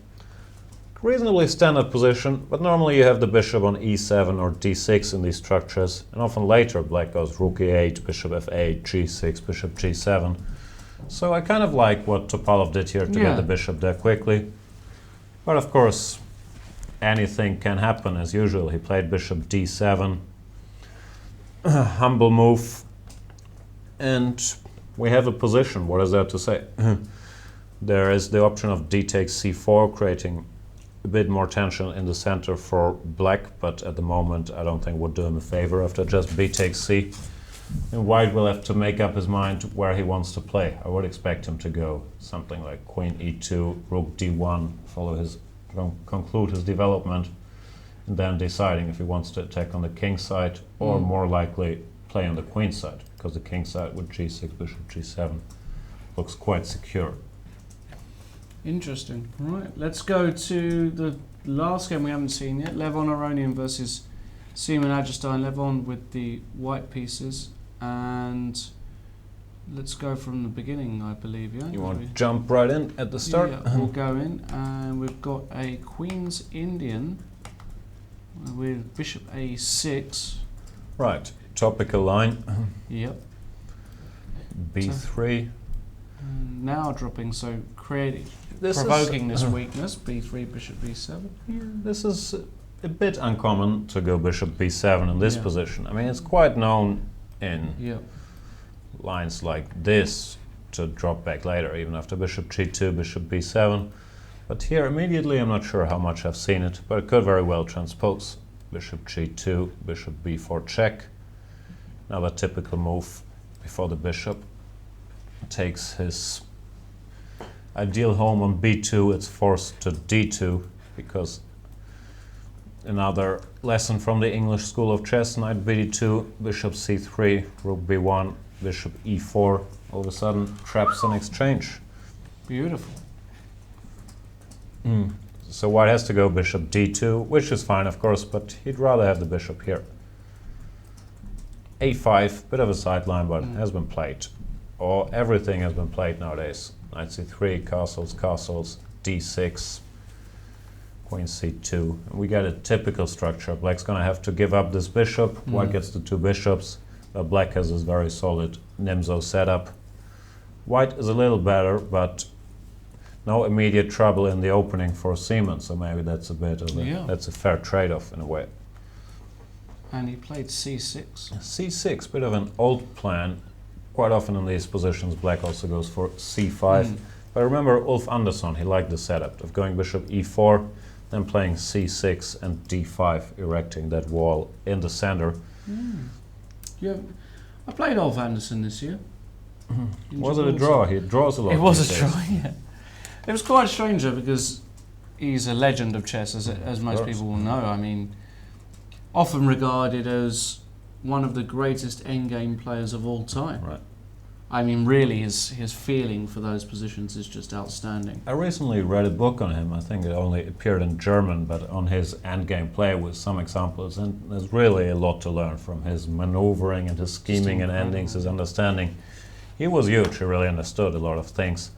Reasonably standard position, but normally you have the bishop on e7 or d6 in these structures, and often later black goes rook e8, bishop f8, g6, bishop g7. So I kind of like what Topalov did here to get the bishop there quickly. But of course, anything can happen as usual. He played bishop d7, humble move, and we have a position. What is there to say? There is the option of d takes c4, creating a bit more tension in the center for black, but at the moment I don't think would do him a favor after just b takes c. And white will have to make up his mind where he wants to play. I would expect him to go something like queen e2, rook d1, conclude his development, and then deciding if he wants to attack on the king side or more likely play on the queen side, because the king side with g6, bishop g7 looks quite secure. Interesting. Right, let's go to the last game we haven't seen yet. Levon Aronian versus Seaman Agerstein. Levon with the white pieces, and let's go from the beginning, I believe. Yeah. You want to jump right in at the start? Yeah, we'll go in, and we've got a Queen's Indian with bishop a6. Right, topical line. Yep. b3. And now dropping, so creating, This provoking is, this weakness. b3, bishop b7. Yeah, this is a bit uncommon to go bishop b7 in this position. I mean, it's quite known in lines like this to drop back later, even after bishop g2, bishop b7. But here immediately I'm not sure how much I've seen it, but it could very well transpose. Bishop g2, bishop b4 check. Another typical move before the bishop takes his ideal home on b2, it's forced to d2, because another lesson from the English school of chess, knight bd2, bishop c3, rook b1, bishop e4, all of a sudden traps an exchange. Beautiful. So white has to go bishop d2, which is fine of course, but he'd rather have the bishop here. a5, bit of a sideline, but has been played. Or everything has been played nowadays. Knight c3, castles, castles, d6, queen c2. And we get a typical structure. Black's going to have to give up this bishop. White gets the two bishops. But black has this very solid Nimzo setup. White is a little better, but no immediate trouble in the opening for Seaman, so maybe that's a bit of that's a fair trade-off in a way. And he played c6. c6, bit of an old plan. Quite often in these positions, black also goes for c5. But remember Ulf Andersson, he liked the setup of going bishop e4, then playing c6 and d5, erecting that wall in the center. I played Ulf Andersson this year. Was it a draw? He draws a lot. It was a draw, yeah. It was quite strange though, because he's a legend of chess, as most people will know. I mean, often regarded as one of the greatest endgame players of all time. Right. I mean, really, his feeling for those positions is just outstanding. I recently read a book on him. I think it only appeared in German, but on his endgame play with some examples. And there's really a lot to learn from his maneuvering and his scheming and endings, his understanding. He was huge. He really understood a lot of things.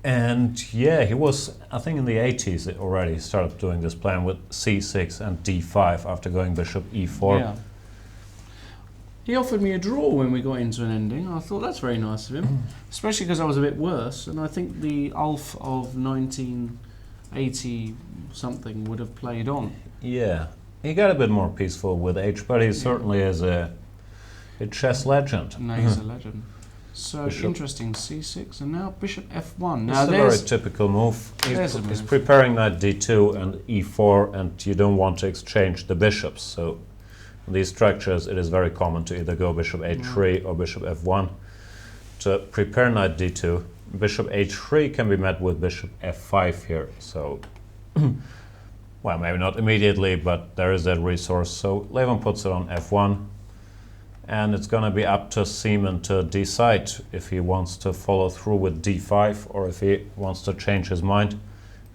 And yeah, he was, I think in the 80s already started doing this plan with c6 and d5 after going bishop e4. Yeah. He offered me a draw when we got into an ending. I thought that's very nice of him, especially because I was a bit worse. And I think the Ulf of 1980 something would have played on. Yeah, he got a bit more peaceful with age, but he certainly is a chess legend. No, he's a legend. So bishop. Interesting, c6, and now bishop f1. Now this is a very typical move. He's preparing knight d2 and e4, and you don't want to exchange the bishops. So in these structures, it is very common to either go bishop h3 or bishop f1 to prepare knight d2. Bishop h3 can be met with bishop f5 here. So, well, maybe not immediately, but there is that resource. So Levin puts it on f1. And it's going to be up to Seaman to decide if he wants to follow through with d5 or if he wants to change his mind.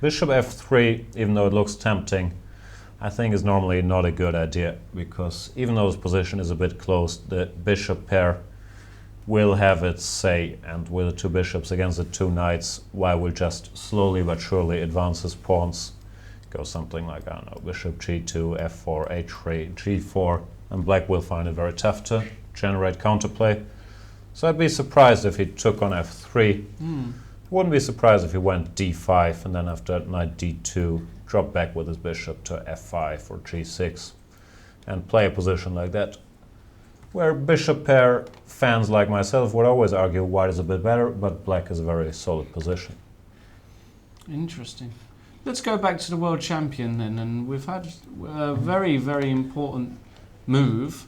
Bishop f3, even though it looks tempting, I think is normally not a good idea, because even though his position is a bit closed, the bishop pair will have its say, and with the two bishops against the two knights, while we'll just slowly but surely advance his pawns, go something like, I don't know, bishop g2, f4, h3, g4, and black will find it very tough to generate counterplay. So I'd be surprised if he took on f3. Wouldn't be surprised if he went d5 and then after knight d2 drop back with his bishop to f5 or g6 and play a position like that, where bishop pair fans like myself would always argue white is a bit better, but black is a very solid position. Interesting. Let's go back to the world champion then, and we've had a very, very important move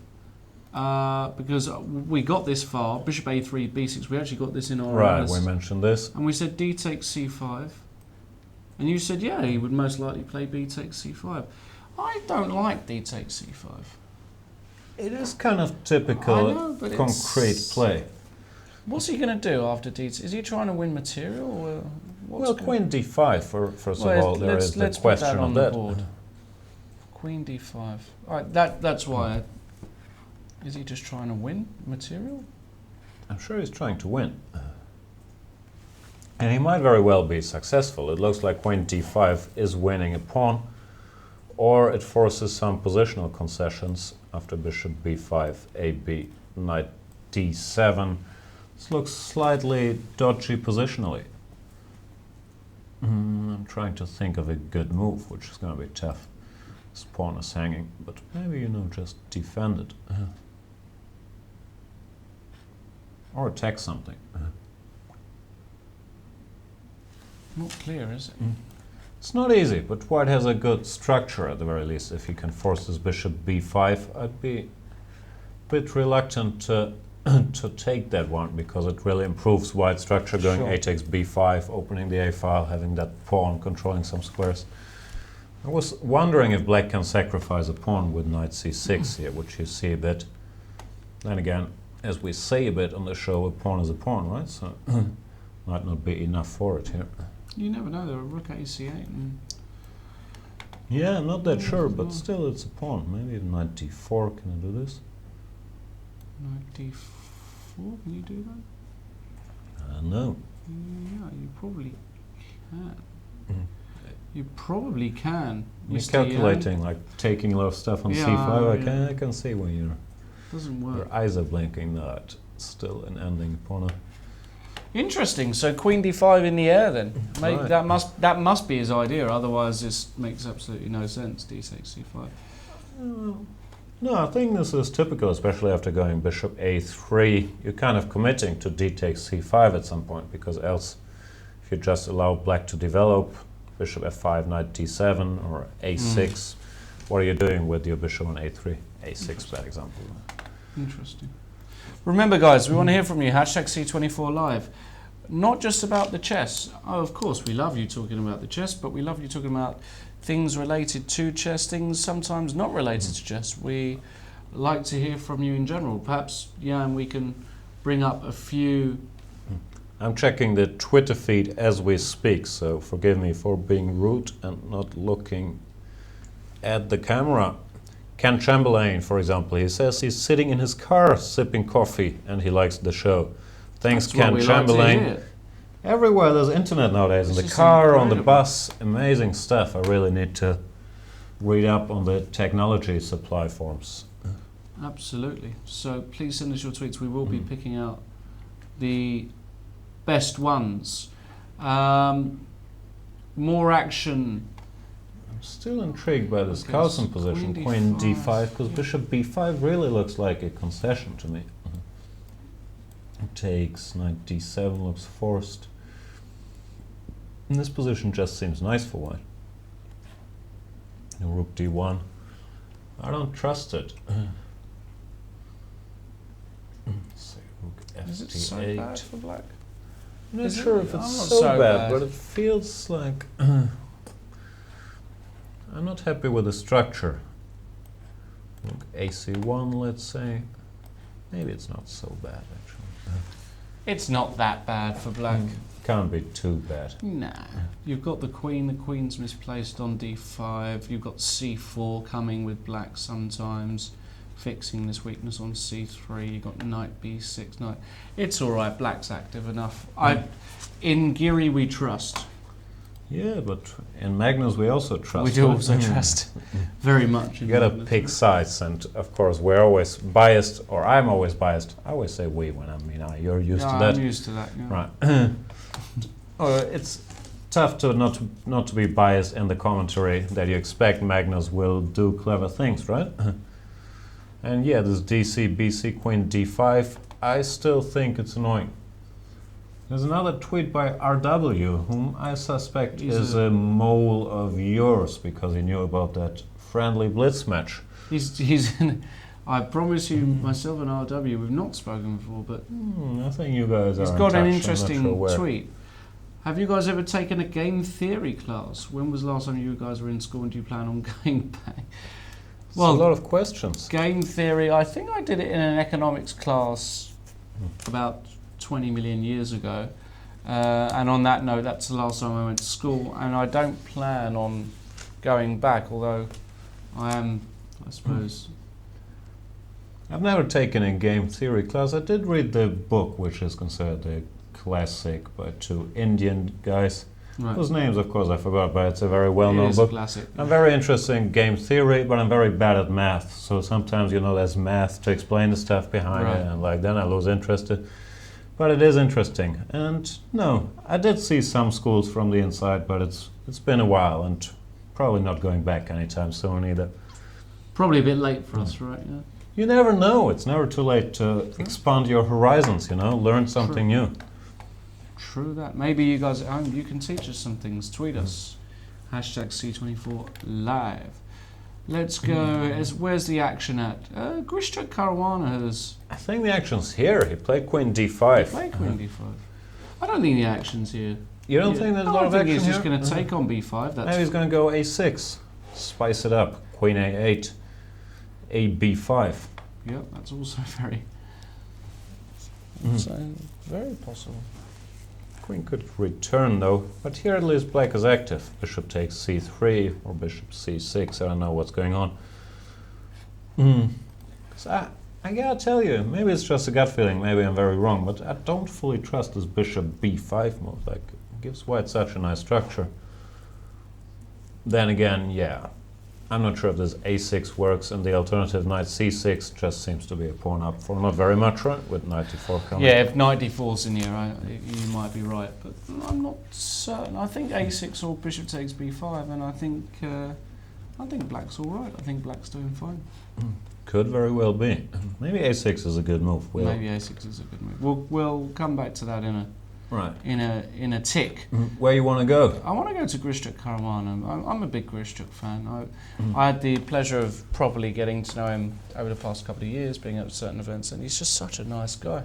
because we got this far, bishop a3, b6, we actually got this in our Right, we mentioned this. And we said d takes c5. And you said, yeah, he would most likely play b takes c5. I don't like d takes c5. It is kind of typical concrete play. What's he going to do after d? Is he trying to win material? Or well, queen d5, first of all, there is the question on that. The board. Queen d5. All right, that's why. Is he just trying to win material? I'm sure he's trying to win. And he might very well be successful. It looks like queen d5 is winning a pawn, or it forces some positional concessions after bishop b5, ab, knight d7. This looks slightly dodgy positionally. I'm trying to think of a good move, which is going to be tough. This pawn is hanging, but maybe, just defend it. Or attack something. Not clear, is it? It's not easy, but white has a good structure at the very least. If he can force his bishop b5, I'd be a bit reluctant to take that one, because it really improves white's structure, going a takes b5, opening the a file, having that pawn controlling some squares. I was wondering if black can sacrifice a pawn with knight c6 here, which you see a bit. Then again, as we say a bit on the show, a pawn is a pawn, right? So might not be enough for it here. You never know, there are rook ac8. And yeah, I'm not that sure, but still it's a pawn. Maybe knight d4, can I do this? Knight d4, can you do that? No. Yeah, you probably can. You probably can. You're Mr. calculating, like taking a lot of stuff on Yeah, c5. yeah. I can see when Doesn't work. your eyes are blinking that still an ending pawn. Interesting. So queen d5 in the air then. Right. That must be his idea. Otherwise, this makes absolutely no sense. d6 c5. No, I think this is typical, especially after going bishop a3. You're kind of committing to d takes c5 at some point, because else, if you just allow black to develop, bishop f5, knight d7, or a6, what are you doing with your bishop on a3? a6, bad example. Interesting. Remember, guys, we want to hear from you. #C24 Live. Not just about the chess. Oh, of course, we love you talking about the chess, but we love you talking about things related to chess, things sometimes not related to chess. We like to hear from you in general. Perhaps, Jan, we can bring up a few. I'm checking the Twitter feed as we speak, so forgive me for being rude and not looking at the camera. Ken Chamberlain, for example, he says he's sitting in his car sipping coffee and he likes the show. Thanks, That's what Ken we like to Chamberlain. hear. Everywhere there's internet nowadays, in This the is car, on the incredible. bus, amazing stuff. I really need to read up on the technology supply forms. Absolutely. So please send us your tweets. We will be picking out the best ones. More action. I'm still intrigued by this Okay, Carlsen so position, queen queen d5, d5, because yeah. bishop b5 really looks like a concession to me. It takes, knight d7 looks forced. And this position just seems nice for white. And rook d1. I don't trust it. Say rook Is it so ft8. bad for black? I'm not Is it? sure if I'm it's not so so bad, bad. but it feels like I'm not happy with the structure. Rook ac1, let's say. Maybe it's not so bad actually. It's not that bad for black. Can't be too bad. Nah. You've got the queen's misplaced on d5. You've got c4 coming with black sometimes, fixing this weakness on c3. You've got knight b6, knight. It's all right. Black's active enough. In Giri we trust. Yeah, but in Magnus we also trust. We do right? also trust very much. You in gotta Magnus, pick right? sides, and of course we're always biased, or I'm always biased. I always say we when I mean I. You're used to that. I'm used to that. Yeah. Right. It's tough to not to be biased in the commentary that you expect Magnus will do clever things, right? And yeah, this DC, BC, Queen D5, I still think it's annoying. There's another tweet by RW, whom I suspect is a mole of yours because he knew about that friendly blitz match. He's I promise you, myself and RW, we've not spoken before, but I think you guys he's are got in an touch, I'm not interesting sure where. tweet. Have you guys ever taken a game theory class? When was the last time you guys were in school, and do you plan on going back? Well, a lot of questions. Game theory, I think I did it in an economics class about 20 million years ago. And on that note, that's the last time I went to school, and I don't plan on going back, although I am, I suppose... I've never taken a game theory class. I did read the book, which is considered a classic by two Indian guys. Right. Whose names, of course, I forgot, but it's a very It well-known is a book. classic. I'm very interested in game theory, but I'm very bad at math. So sometimes, there's math to explain the stuff behind Right. it, and then I lose interest. But it is interesting. And no, I did see some schools from the inside, but it's been a while, and probably not going back anytime soon either. Probably a bit late for us, right? Yeah. You never know. It's never too late to expand your horizons, learn something new. True that. Maybe you guys at home, you can teach us some things. Tweet us. #C24 Live. Let's go. Where's the action at? Grishchuk Caruana has... I think the action's here. He played Queen D5. Play Queen D5. I don't think the action's here. You don't think there's a I lot don't of think action he's here? just going to take on B5. That's Maybe he's going to go A6. Spice it up. Queen A8. AB5. yeah, that's also very very possible. Queen could return though, but here at least black is active. Bishop takes C3 or bishop C6. I don't know what's going on. 'Cause I gotta tell you, maybe it's just a gut feeling, maybe I'm very wrong, but I don't fully trust this bishop B5 move. Like, it gives white such a nice structure. Then again, yeah. I'm not sure if this a6 works, and the alternative knight c6 just seems to be a pawn up for not very much, right? With knight d4 coming. Yeah, if knight d4's in here, you might be right, but I'm not certain. I think a6 or bishop takes b5, and I think black's all right. I think black's doing fine. Could very well be. Maybe a6 is a good move. Maybe a6 is a good move. We'll come back to that in a tick. Where you want to go? I want to go to Grishchuk Karaman. I'm a big Grishchuk fan. I had the pleasure of properly getting to know him over the past couple of years, being at certain events, and he's just such a nice guy.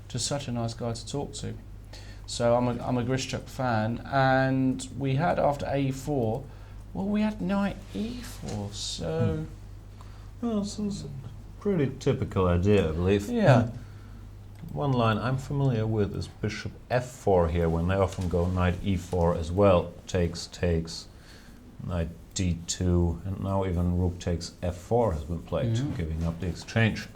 Just such a nice guy to talk to. So I'm a Grishchuk fan, and we had after a4, well, we had knight e4, so... Well, this is a pretty typical idea, I believe. Yeah. One line I'm familiar with is bishop f4 here, when they often go knight e4 as well. Takes, knight d2, and now even rook takes f4 has been played, giving up the exchange.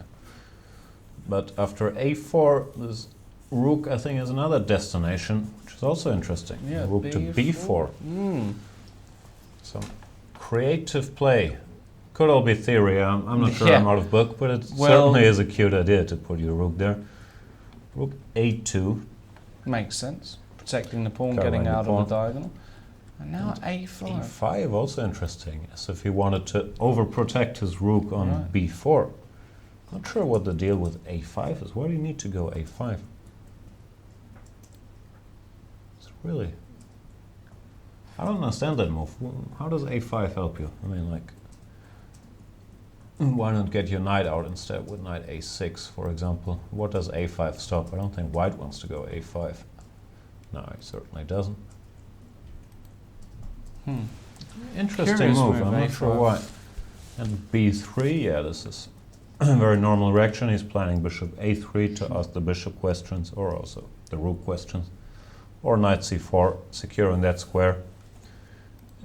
But after a4, this rook, I think, has another destination, which is also interesting. Yeah, rook b4. to b4. Some creative play. Could all be theory. I'm not sure I'm out of book, but it certainly is a cute idea to put your rook there. Rook a2. Makes sense. Protecting the pawn, getting out of the diagonal. And now a5. a5, also interesting, as if he wanted to overprotect his rook on b4. Not sure what the deal with a5 is. Why do you need to go a5? It's really... I don't understand that move. How does a5 help you? I mean, like... Why not get your knight out instead with knight a6, for example? What does a5 stop? I don't think white wants to go a5. No, he certainly doesn't. Interesting Curious move. I'm not sure why. And b3, yeah, this is a very normal reaction. He's planning bishop a3 to ask the bishop questions, or also the rook questions. Or knight c4, securing that square.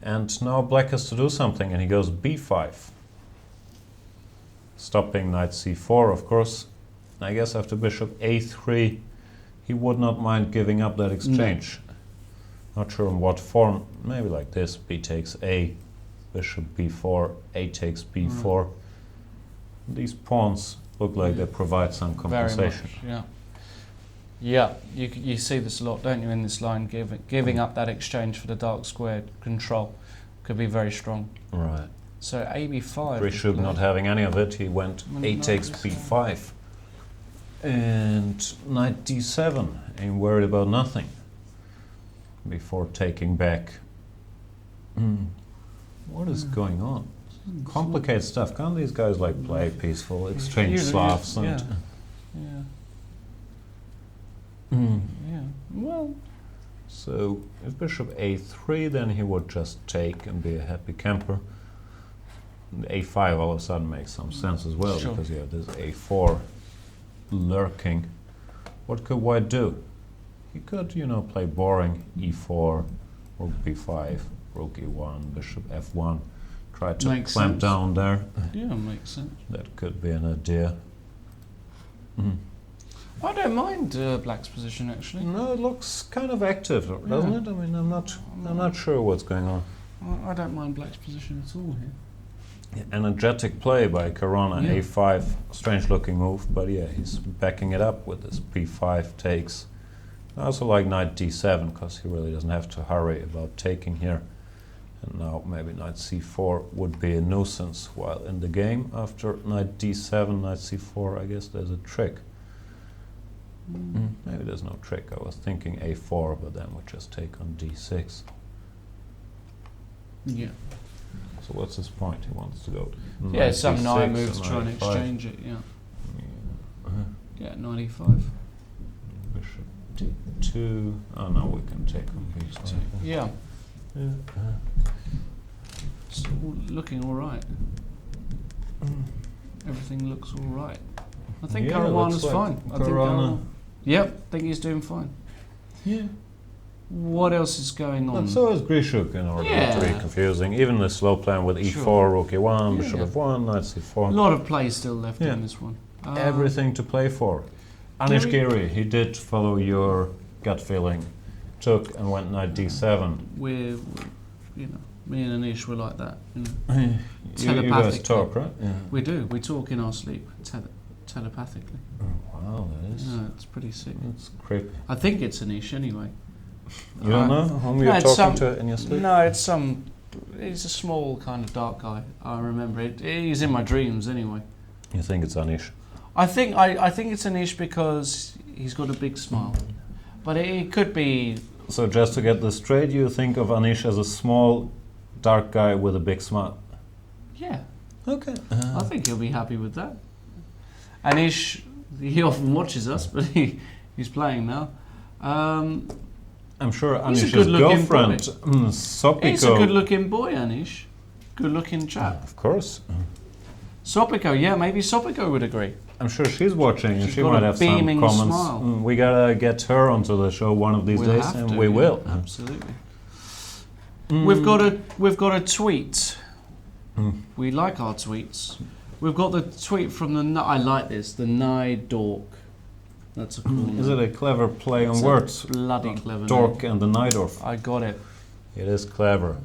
And now black has to do something, and he goes b5. Stopping knight c4, of course. I guess after bishop a3, he would not mind giving up that exchange. Not sure in what form. Maybe like this: b takes a, bishop b4, a takes b4. These pawns look like they provide some compensation. Very much, yeah. You see this a lot, don't you? In this line, giving up that exchange for the dark square control could be very strong. Right. So ab5. Grishchuk not having any of it, he went a takes b5. And knight d7, ain't worried about nothing. Before taking back. What is going on? Complicated stuff. Can't these guys like play peaceful, exchange Slavs? Well, so if bishop a3, then he would just take and be a happy camper. A5 all of a sudden makes some sense as well, because you have this a4 lurking. What could white do? He could, play boring e4, rook b5, rook e1, bishop f1, try to clamp down there. Yeah, makes sense. That could be an idea. I don't mind black's position, actually. No, it looks kind of active, doesn't it? I mean, I'm not sure what's going on. I don't mind black's position at all here. Energetic play by Corona, a5, strange looking move, but yeah, he's backing it up with this b5 takes. I also like knight d7, because he really doesn't have to hurry about taking here. And now maybe knight c4 would be a nuisance, while in the game, after knight d7, knight c4, I guess there's a trick. Maybe there's no trick. I was thinking a4, but then we just take on d6. Yeah. So what's his point? He wants to go. Some knight move to try and exchange it. Yeah, knight e5. Bishop d2. Oh no, we can take on b5. Yeah. It's looking all right. Everything looks all right. I think Caruana's fine. I think he's doing fine. Yeah. What else is going on? But so is Grishchuk, in order not to be confusing. Even the slow plan with e4, rook e1, bishop f1, knight c4. A lot of play still left in this one. Everything to play for. Anish Giri, he did follow your gut feeling. Took and went knight d7. you know, me and Anish were like that. You know, You guys telepathically. talk, right? Yeah. We do. We talk in our sleep, telepathically. Oh, wow, that is. Yeah, it's pretty sick. That's creepy. I think it's Anish anyway. You don't know whom no, you're it's talking to in your sleep? No, it's some. He's a small kind of dark guy. I remember it. He's in my dreams anyway. You think it's Anish? I think it's Anish because he's got a big smile, but it could be. So just to get this straight, you think of Anish as a small, dark guy with a big smile? Yeah, Okay. I think he'll be happy with that. Anish, he often watches us, but he's playing now. I'm sure He's a Anish's good-looking girlfriend, boy. Sopiko. He's a good-looking boy, Anish. Good-looking chap. Of course. Sopiko, yeah, maybe Sopiko would agree. I'm sure she's watching and She's she got might a have some beaming comments. smile. We gotta get her onto the show one of these We'll days, have and to, we yeah, will. Absolutely. We've got a tweet. We like our tweets. We've got the tweet from the. I like this. The Nye Dork. That's a cool. Is it a clever play on It's a words? bloody clever. Dork name. and the Najdorf. I got it. It is clever.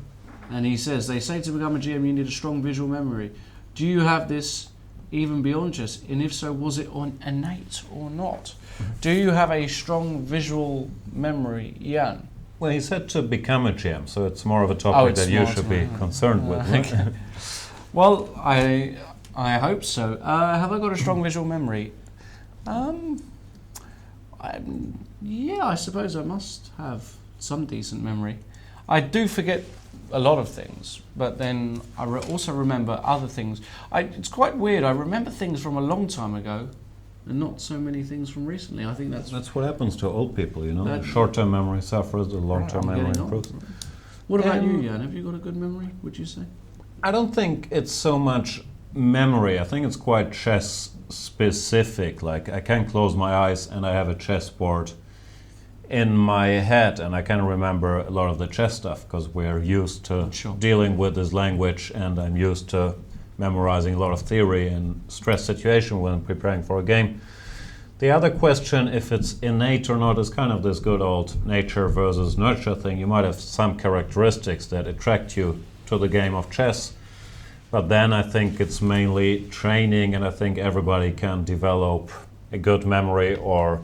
And he says they say to become a GM you need a strong visual memory. Do you have this even beyond chess? And if so, was it on innate or not? Do you have a strong visual memory, Jan? Well, he said to become a GM, so it's more of a topic it's that you smart, should be yeah. concerned with. Okay. Well, I hope so. Have I got a strong visual memory? Yeah, I suppose I must have some decent memory. I do forget a lot of things, but then I also remember other things. It's quite weird. I remember things from a long time ago, and not so many things from recently. I think that's what happens to old people, you know. That- Short-term memory suffers, the long-term I'm memory getting on. improves. What about you, Jan? Have you got a good memory, would you say? I don't think it's so much memory. I think it's quite chess specific. Like I can close my eyes and I have a chessboard in my head and I can remember a lot of the chess stuff because we're used to Sure. dealing with this language and I'm used to memorizing a lot of theory and stress situation when preparing for a game. The other question, if it's innate or not, is kind of this good old nature versus nurture thing. You might have some characteristics that attract you to the game of chess, but then I think it's mainly training, and I think everybody can develop a good memory or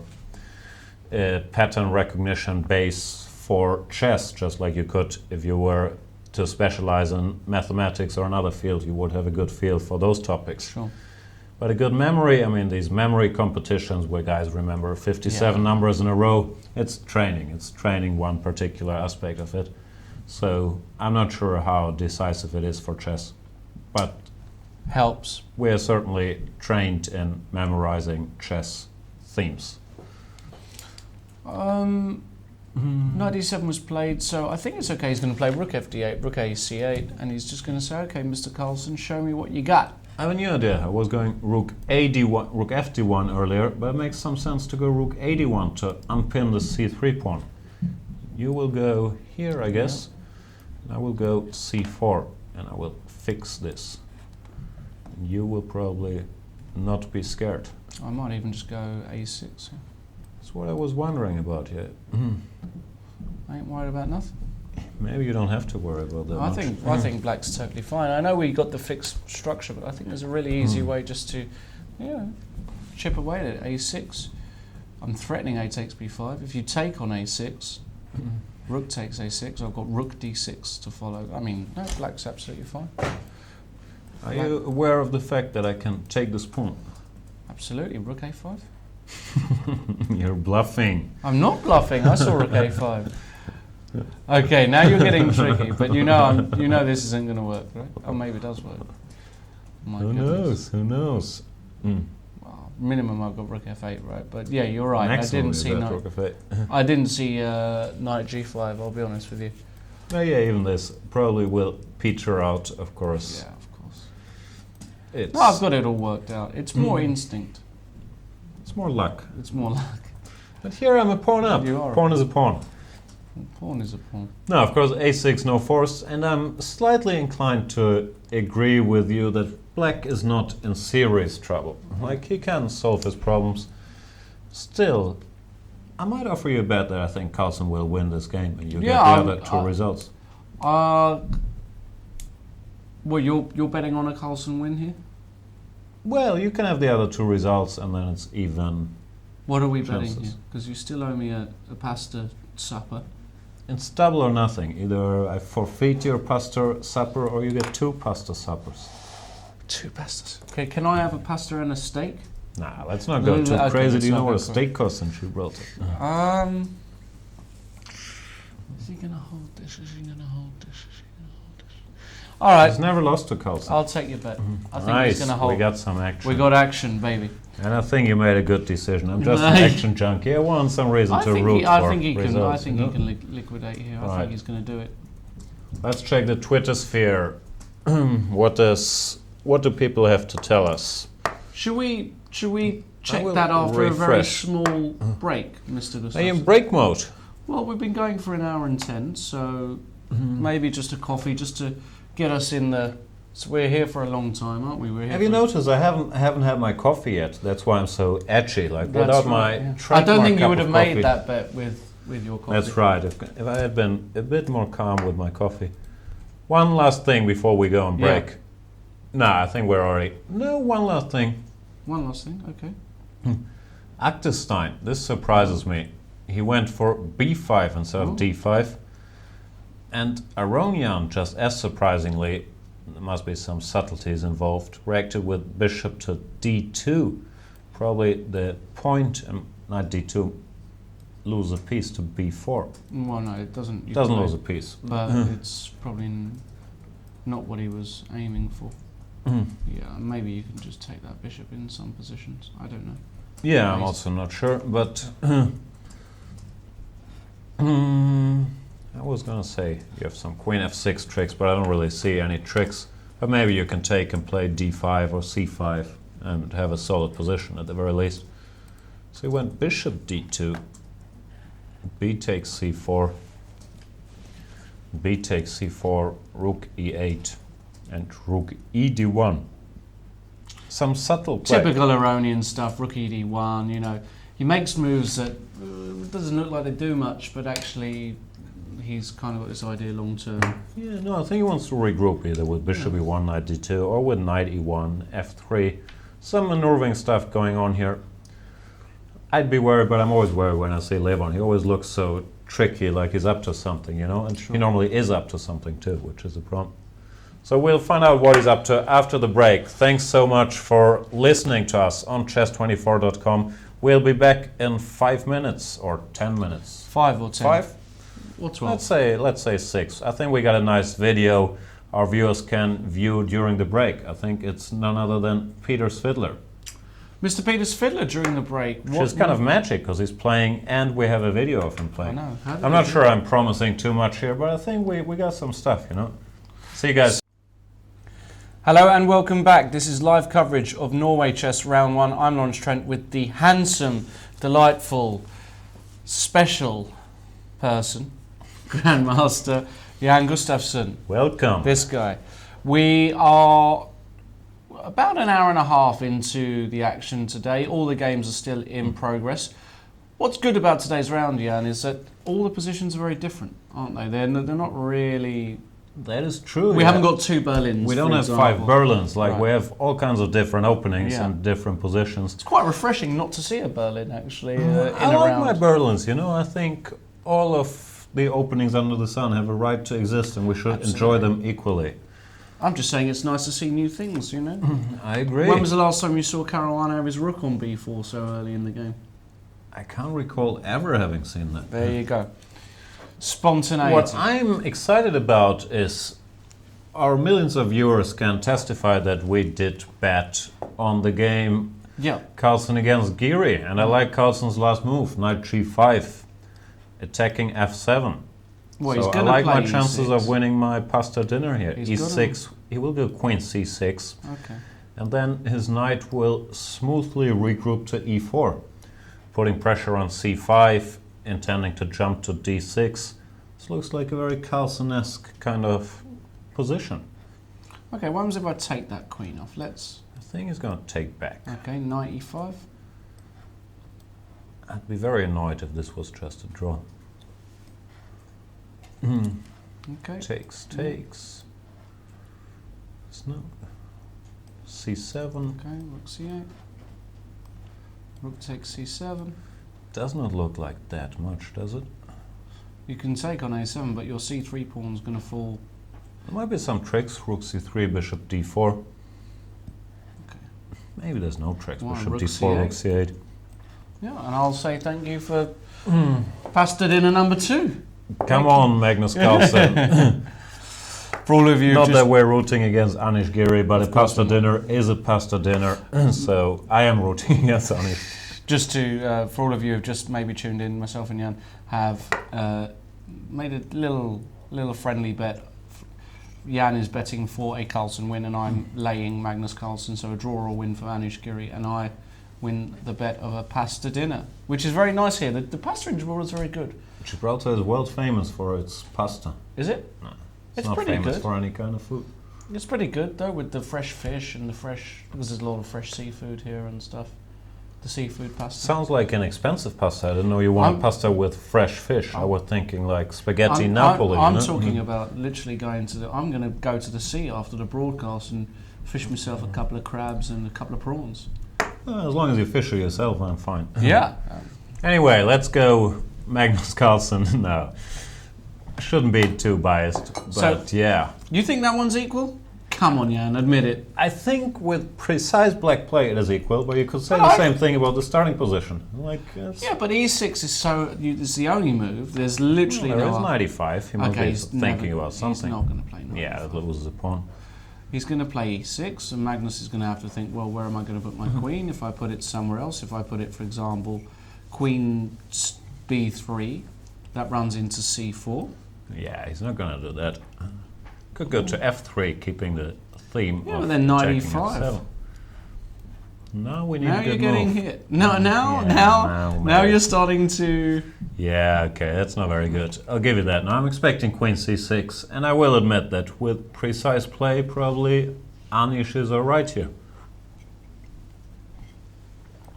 a pattern recognition base for chess, just like you could if you were to specialize in mathematics or another field, you would have a good feel for those topics. Sure. But a good memory, I mean, these memory competitions where guys remember 57 numbers in a row, it's training one particular aspect of it. So I'm not sure how decisive it is for chess, but Helps. we are certainly trained in memorizing chess themes. Knight d7 was played, so I think it's okay. He's going to play rook fd8, rook a c8, and he's just going to say, okay, Mr. Carlson, show me what you got. I have a new idea. I was going rook ad1, rook fd1 earlier, but it makes some sense to go rook ad1 to unpin the c3 pawn. You will go here, I guess. I will go c4, and I will fix this. You will probably not be scared. I might even just go a6. Yeah. That's what I was wondering about here. I ain't worried about nothing. Maybe you don't have to worry about that much. I think black's totally fine. I know we got the fixed structure, but I think there's a really easy way just to, chip away at it. A6. I'm threatening a takes b5. If you take on a6, rook takes a6. I've got rook d6 to follow. I mean, no, black's absolutely fine. Are you aware of the fact that I can take this pawn? Absolutely, rook a5. You're bluffing. I'm not bluffing. I saw rook a5. Okay, now you're getting tricky, but you know this isn't going to work, right? Oh, maybe it does work. My Who goodness. knows? Who knows? Well, minimum I've got rook f8, right? But yeah, you're right. Maximum I is didn't see that knight. rook f8. I didn't see knight g5. I'll be honest with you. Oh yeah, even this probably will peter out, of course. Yeah, of course. It's, No, I've got it all worked out. It's more instinct. it's more luck. It's more luck. But here I'm a pawn up. You are. Pawn is a pawn. Pawn is a pawn. No, of course, a6, no force, and I'm slightly inclined to agree with you that black is not in serious trouble. Like, he can solve his problems. Still, I might offer you a bet that I think Carlsen will win this game and you get the other two results. Well, you're betting on a Carlsen win here? Well, you can have the other two results and then it's even. What are we betting chances. here? Because you still owe me a pasta supper. It's double or nothing. Either I forfeit your pasta supper or you get 2 pasta suppers. 2 pastas. Okay, can I have a pasta and a steak? Nah, let's not go too Okay, crazy. let's Do you not know go what a steak costs in Gibraltar? Is he gonna hold this? Is he gonna hold this? Is he gonna hold this? All right, He's never lost to Carlsen. I'll take your bet. I think Nice, he's gonna hold. we got some action. We got action, baby. And I think you made a good decision. I'm just an action junkie. I want some reason to root for I think he can. I results, think you he know? can liquidate here. I Right. think he's gonna do it. Let's check the Twitter sphere. What do people have to tell us? Should we check will that after a very refresh. small break, Mr. Are you in Gustafsson? break mode? Well, we've been going for 1 hour and 10, so maybe just a coffee, just to get us in the. So we're here for a long time, aren't we? We're here. Have you noticed I haven't had my coffee yet? That's why I'm so edgy. Like That's without right, my yeah. I trademark don't think you cup would of have made coffee- that bet with your coffee. That's right. If I had been a bit more calm with my coffee. One last thing before we go on Yeah. break. Nah, I think we're already. No, one last thing. One last thing, okay. Aktestein, this surprises me. He went for b5 instead of Oh. d5. And Aronian, just as surprisingly, there must be some subtleties involved, reacted with bishop to d2. Probably the point, knight d2, lose a piece to b4. Well, no, it doesn't. you Doesn't can lose a make- piece. But it's probably not what he was aiming for. Yeah, maybe you can just take that bishop in some positions. I don't know. Yeah, I'm Nice. also not sure, but I was gonna say you have some queen f6 tricks, but I don't really see any tricks. But maybe you can take and play d5 or c5 and have a solid position at the very least. So he went bishop d2, b takes c4, b takes c4, rook e8, and rook ed1. Some subtle play. Typical Aronian stuff, rook ed1, you know. He makes moves that doesn't look like they do much, but actually he's kind of got this idea long term. Yeah, no, I think he wants to regroup either with bishop e1, knight d2, or with knight e1, f3. Some unnerving stuff going on here. I'd be worried, but I'm always worried when I see Levon. He always looks so tricky, like he's up to something, you know? And he normally is up to something too, which is a problem. So we'll find out what he's up to after the break. Thanks so much for listening to us on chess24.com. We'll be back in 5 minutes or 10 minutes. 5 or 10? 5? Or 12? Let's say 6. I think we got a nice video our viewers can view during the break. I think it's none other than Peter's Fiddler. Mr. Peter's Fiddler during the break. Which is kind of magic because he's playing and we have a video of him I playing. know. How did I'm he not do sure that? I'm promising too much here, but I think we got some stuff, you know. See you guys. Hello and welcome back. This is live coverage of Norway Chess Round 1. I'm Lawrence Trent with the handsome, delightful, special person, Grandmaster Jan Gustafsson. Welcome. This guy. We are about an hour and a half into the action today. All the games are still in progress. What's good about today's round, Jan, is that all the positions are very different, aren't they? They're not really... That is true. We yeah. haven't got 2 Berlins. We don't for have example. 5 Berlins. Like Right. we have all kinds of different openings Yeah. and different positions. It's quite refreshing not to see a Berlin, actually, in I a like round. my Berlins, you know. I think all of the openings under the sun have a right to exist and we should enjoy them equally. I'm just saying it's nice to see new things, you know? I agree. When was the last time you saw Caruana have his rook on b4 so early in the game? I can't recall ever having seen that. There you go. Spontaneity. What I'm excited about is our millions of viewers can testify that we did bet on the game Yeah. Carlsen against Geary, and I like Carlsen's last move, knight g5, attacking f7. Well, so he's I gonna like play my chances E6. of winning my pasta dinner here. He's e6, he will go queen c6, Okay. and then his knight will smoothly regroup to e4, putting pressure on c5, intending to jump to d6. This looks like a very Carlsen-esque kind of position. Okay, what happens if I take that queen off? Let's... I think he's going to take back. Okay, knight e5. I'd be very annoyed if this was just a draw. Okay. Takes. It's no. C7. Okay, rook c8. Rook takes c7. Does not look like that much, does it? You can take on a7, but your c3 pawn's going to fall. There might be some tricks. Rook c3, bishop d4. Okay. Maybe there's no tricks. Why, Bishop rook d4, c8? rook c8. Yeah, and I'll say thank you for pasta dinner number 2. Come on, Magnus Carlsen. For all of you, Not just that we're rooting against Anish Giri, but a Of course pasta not. dinner is a pasta dinner. So I am rooting against Anish. just to for all of you who've just maybe tuned in, myself and Jan have made a little friendly bet. Jan is betting for a Carlsen win, and I'm laying Magnus Carlsen, so a draw or a win for Anish Giri, and I win the bet of a pasta dinner, which is very nice here. The pasta in Gibraltar is very good. Gibraltar is world famous for its pasta. Is it? No, It's not pretty famous good. for any kind of food. It's pretty good though, with the fresh fish and because there's a lot of fresh seafood here and stuff. The seafood pasta. Sounds like an expensive pasta. I didn't know you want pasta with fresh fish. I was thinking like spaghetti Napoli. I'm you know? talking about literally going to I'm going to go to the sea after the broadcast and fish myself a couple of crabs and a couple of prawns. As long as you fish it yourself, I'm fine. Yeah. Anyway, let's go Magnus Carlsen now. Shouldn't be too biased, but yeah. You think that one's equal? Come on, Jan, admit it. I think with precise black play it is equal, but you could say the same thing about the starting position. Like, Yeah, but e6 is the only move. There's literally there is no. 95. He must be he's thinking never- about something. He's not going to play 95. Yeah, it loses a pawn. He's going to play e6, and Magnus is going to have to think, well, where am I going to put my queen? If I put it somewhere else, if I put it, for example, queen b3, that runs into c4. Yeah, he's not going to do that. Could go to f3, keeping the theme Yeah, of but then knight checking e5. f7. Now we need Now a you're good getting move. hit. No, now maybe. you're starting to. Yeah, okay, that's not very good. I'll give you that. Now I'm expecting queen c6, and I will admit that with precise play, probably Anish is alright here.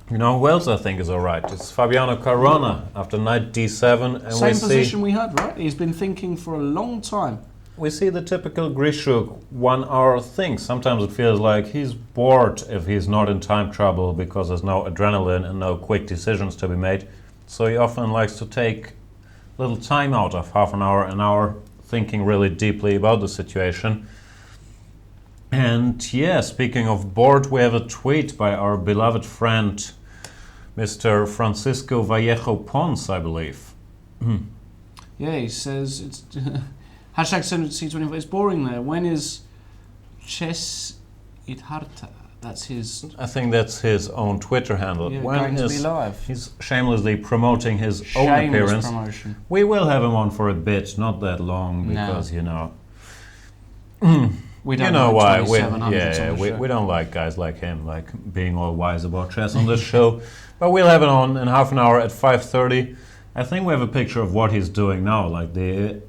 You know who else I think is alright? It's Fabiano Caruana after knight d7, and Same we position we had, right? He's been thinking for a long time. we see the typical Grishuk 1 hour thing. Sometimes it feels like he's bored if he's not in time trouble because there's no adrenaline and no quick decisions to be made. So he often likes to take a little time out of half an hour, thinking really deeply about the situation. And yeah, speaking of bored, we have a tweet by our beloved friend, Mr. Francisco Vallejo Pons, I believe. Yeah, he says it's hashtag C25. It's boring there. When is Chess it harta? That's his. I think that's his own Twitter handle. Yeah, When going to be is live. he's shamelessly promoting his own Shameless appearance. promotion. We will have him on for a bit, not that long, No. because you know. We You don't know why? 2700s on the show. We don't like guys like him, like being all wise about chess on this show. But we'll have it on in half an hour at 5:30. I think we have a picture of what he's doing now, like the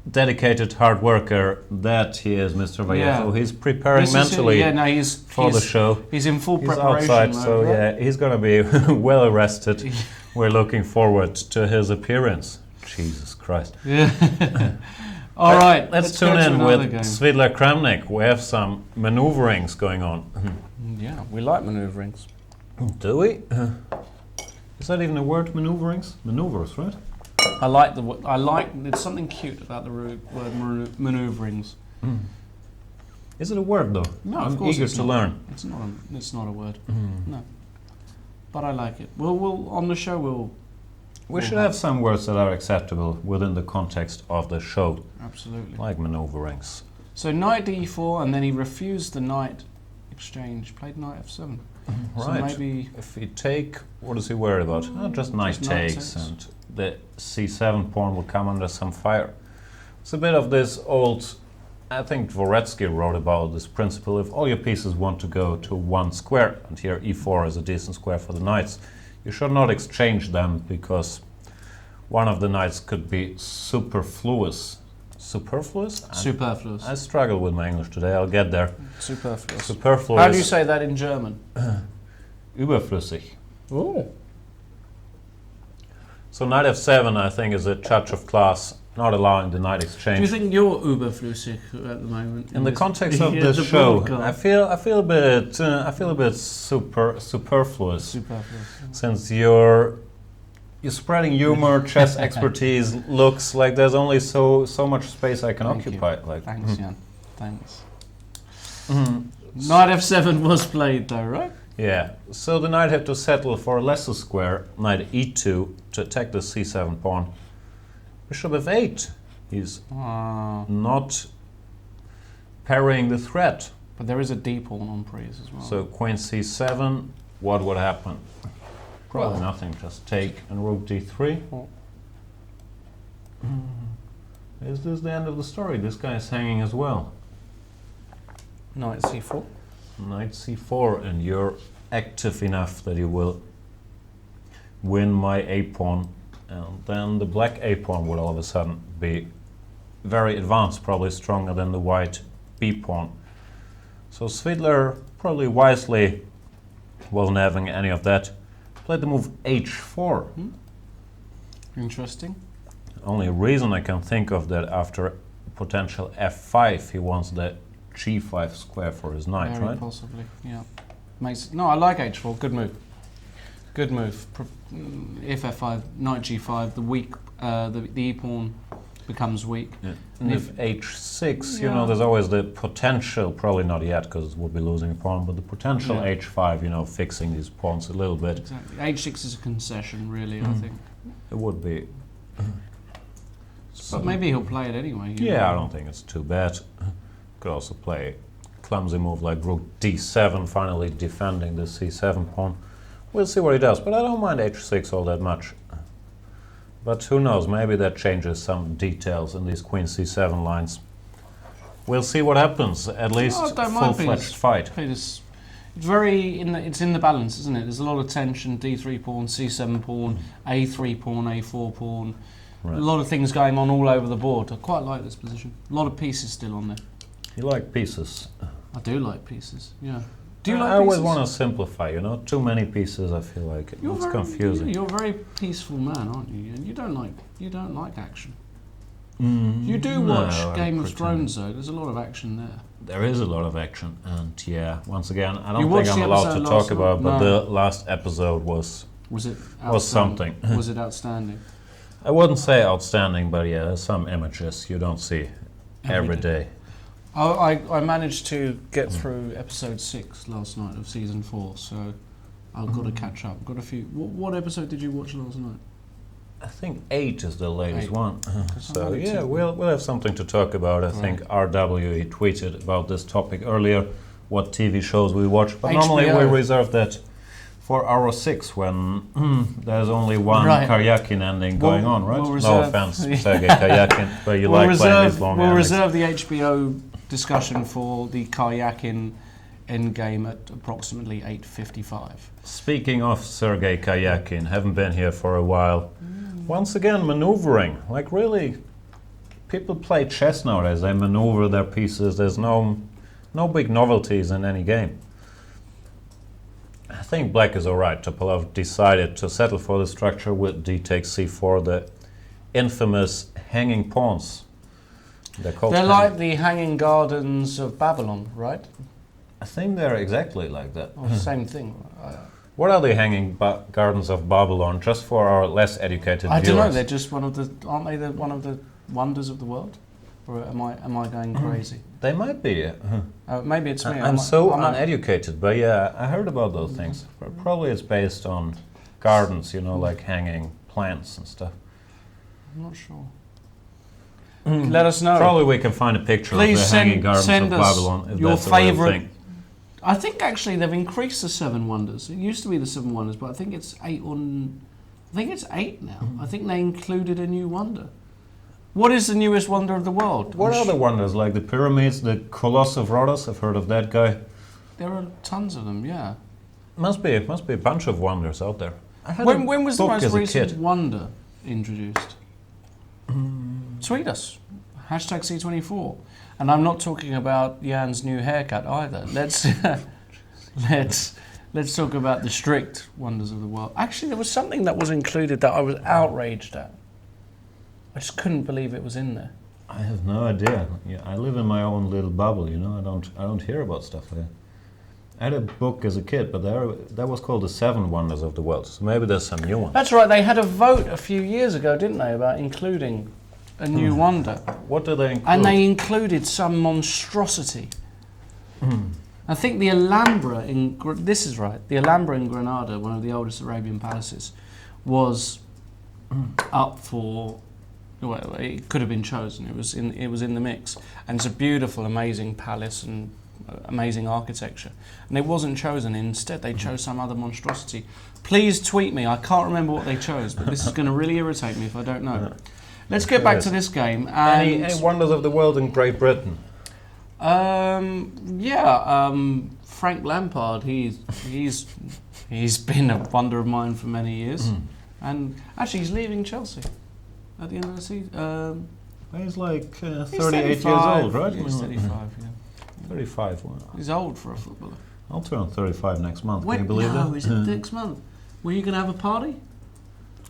dedicated hard worker that he is, Mr. Vallejo. Yeah. He's preparing This is mentally it. Yeah, no, he's for the show. He's in full He's preparation outside, mode, so right? yeah, he's gonna be well arrested. We're looking forward to his appearance. Jesus Christ. Yeah. All right, Let's go tune to in another with game. Svidla Kramnik. We have some maneuverings going on. Yeah, we like maneuverings. Do we? Is that even a word, maneuverings? Maneuvers, right? I like there's something cute about the word maneuverings. Is it a word though? No, I'm of course eager it's to not. learn. It's not a word. No. But I like it. We'll on the show We should have some words that are acceptable within the context of the show, absolutely. like maneuverings. So knight d4, and then he refused the knight exchange. Played knight f7. So Right. maybe If we take, what is he worried about? Just knight Just knight takes, takes. and the c7 pawn will come under some fire. It's a bit of this old, I think Dvoretsky wrote about this principle. If all your pieces want to go to one square, and here e4 is a decent square for the knights, you should not exchange them because one of the knights could be superfluous. Superfluous? superfluous. I struggle with my English today, I'll get there. Superfluous. Superfluous. How do you say that in German? Überflüssig. Oh. So knight f7, I think, is a touch of class not allowing the knight exchange. Do you think you're uberflüssig at the moment? In the this- context of Yeah, this the show, broadcast? I feel a bit superfluous. Superfluous. Since you're spreading humor, chess expertise, looks like there's only so much space I can Thank you. occupy. Like, Thanks, Jan. Thanks. Mhm. Knight f7 was played though, right? Yeah. So the knight had to settle for a lesser square, knight e2, to attack the c7 pawn. Bishop f8. He's not parrying the threat. But there is a d pawn on Pries as well. So queen c7. What would happen? Probably Well- nothing. Just take and rook d3. Oh. Is this the end of the story? This guy is hanging as well. Knight c4. Knight c4, and you're active enough that you will win my a pawn, and then the black a pawn would all of a sudden be very advanced, probably stronger than the white b pawn. So Svidler probably wisely wasn't having any of that. Played the move h4. Interesting. Only reason I can think of that after potential f5, he wants the g5 square for his knight, Very right? possibly, yeah. No, I like h4. Good move. Good move. If f5, knight g5, the weak, the e pawn becomes weak. Yeah. And if h6, you Yeah. know, there's always the potential, probably not yet because we'll be losing a pawn, but the potential Yeah. h5, you know, fixing these pawns a little bit. Exactly. h6 is a concession, really. I think. It would be. But maybe he'll play it anyway. you Yeah, know. I don't think it's too bad. Could also play a clumsy move like rook d7, finally defending the c7 pawn. We'll see what he does, but I don't mind h6 all that much. But who knows, maybe that changes some details in these queen c7 lines. We'll see what happens, at least I don't mind full-fledged Peter's- fight. Peter's- It's very it's in the balance, isn't it? There's a lot of tension. D3 pawn, C7 pawn, A3 pawn, A4 pawn. Right. A lot of things going on all over the board. I quite like this position. A lot of pieces still on there. You like pieces. I do like pieces. Yeah. Do you I like always pieces? want to simplify, you know, too many pieces, I feel like it's confusing. You're a very peaceful man, aren't you? And you don't like action. You do No, watch I'm Game of pretending. Thrones though. There's a lot of action there. There is a lot of action, and yeah, once again, I You don't watched think I'm the allowed to episode talk last about, night? but No. the last episode was Was it something. Was it outstanding? I wouldn't say outstanding, but yeah, there's some images you don't see every day. I managed to get through episode 6 last night of season 4, so I've got to catch up. Got a few. What episode did you watch last night? I think 8 is the latest 8. one. So only yeah, 2. we'll have something to talk about. I think RW tweeted about this topic earlier, what TV shows we watch, but normally we HBO. reserve that for hour 6 when there's only one Right. Karyakin ending going on, right? we'll No reserve- offense, Sergei Karyakin, but you like playing these long We'll endings. reserve the HBO discussion for the Karyakin endgame at approximately 8:55. Speaking of Sergei Karyakin, haven't been here for a while. Once again, maneuvering. Like really, people play chess nowadays. They maneuver their pieces. There's no big novelties in any game. I think black is alright. Topalov decided to settle for the structure with d takes c4, the infamous hanging pawns. They're called They're hang- like the Hanging Gardens of Babylon, right? I think they're exactly like that. Or same thing. What are the hanging gardens of Babylon? Just for our less educated I viewers. don't know. They're just one of the aren't they one of the wonders of the world? Or am I going crazy? They might be. Maybe it's me. I'm so uneducated, but yeah, I heard about those things. Probably it's based on gardens, you know, like hanging plants and stuff. I'm not sure. Let us know. Probably we can find a picture Please of the hanging gardens send of us Babylon. If your that's a real favourite- thing. I think actually they've increased the 7 wonders. It used to be the 7 wonders, but I think it's 8 on. I think it's 8 now. I think they included a new wonder. What is the newest wonder of the world? What I'm are the wonders? Like the pyramids, the Colossus of Rhodos? I've heard of that guy. There are tons of them. Yeah. Must be a bunch of wonders out there. I had When a was the book most as a recent kid. wonder introduced? Tweet us. Hashtag C24. And I'm not talking about Jan's new haircut either. Let's talk about the strict wonders of the world. Actually, there was something that was included that I was outraged at. I just couldn't believe it was in there. I have no idea. Yeah, I live in my own little bubble, you know. I don't hear about stuff like that. I had a book as a kid, but that was called The Seven Wonders of the World. So maybe there's some new ones. That's right. They had a vote a few years ago, didn't they, about including a new wonder? What do they include? And they included some monstrosity. I think the Alhambra this is right. The Alhambra in Granada, one of the oldest Arabian palaces, was up for. Well, it could have been chosen. It was in the mix, and it's a beautiful, amazing palace and amazing architecture. And it wasn't chosen. Instead, they chose some other monstrosity. Please tweet me. I can't remember what they chose, but this is going to really irritate me if I don't know. Let's get back to this game. And any wonders of the world in Great Britain? Frank Lampard. He's been a wonder of mine for many years, and actually he's leaving Chelsea at the end of the season. He's like 38 years old, right? Yeah, he's 35. Yeah. 35. Wow. He's old for a footballer. I'll turn 35 next month. Can you believe that? No, is it next month? Were you going to have a party?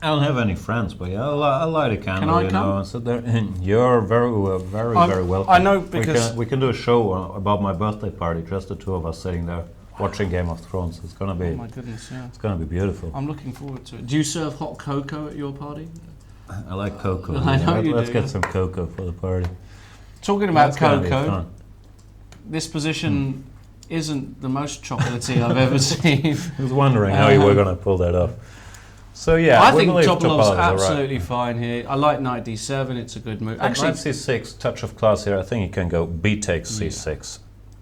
I don't have any friends, but yeah, I'll light a candle. Can I come? And sit there. You're very welcome. I know because we can do a show about my birthday party, just the two of us sitting there watching Game of Thrones. It's gonna be. Oh my goodness, yeah. It's gonna be beautiful. I'm looking forward to it. Do you serve hot cocoa at your party? I like cocoa. I know you Let's do, get yeah. some cocoa for the party. Talking about That's gonna be cocoa, fun. this position isn't the most chocolatey I've ever seen. I was wondering how you were going to pull that off. So yeah, I we think believe Topolov's Topalov is absolutely fine here. I like knight d7, it's a good move. Actually, knight c6, touch of class here. I think he can go b takes c6,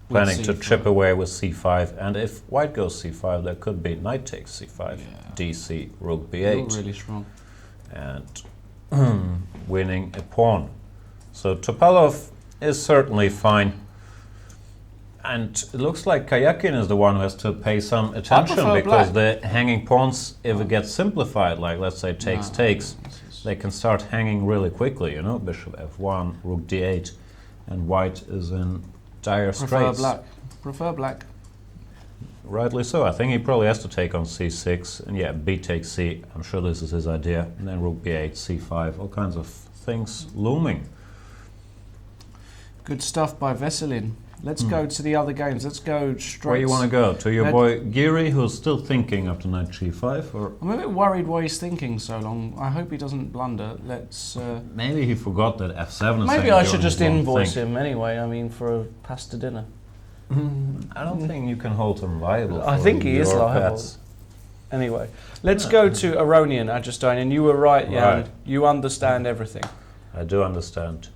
planning to c5. chip away with c5. And if white goes c5, there could be knight takes c5, dc, rook b8. You're really strong. And winning a pawn. So Topalov is certainly fine. And it looks like Kayakin is the one who has to pay some attention because the hanging pawns, if it gets simplified, like let's say takes, they can start hanging really quickly, you know, bishop f1, rook d8, and white is in dire straits. Prefer black. Rightly so. I think he probably has to take on c6, and yeah, b takes c. I'm sure this is his idea. And then rook b8, c5, all kinds of things looming. Good stuff by Veselin. Let's go to the other games. Let's go straight. Where you want to go? To your boy Giri, who's still thinking after knight g5? Or I'm a bit worried why he's thinking so long. I hope he doesn't blunder. Let's. Maybe he forgot that f7 is. Maybe I should just invoice him anyway. I mean, for a pasta dinner. I don't think you can hold him liable. I think he is liable. Anyway, let's go to Aronian Ajustine, and you were right, Jan. Right. You understand everything. I do understand.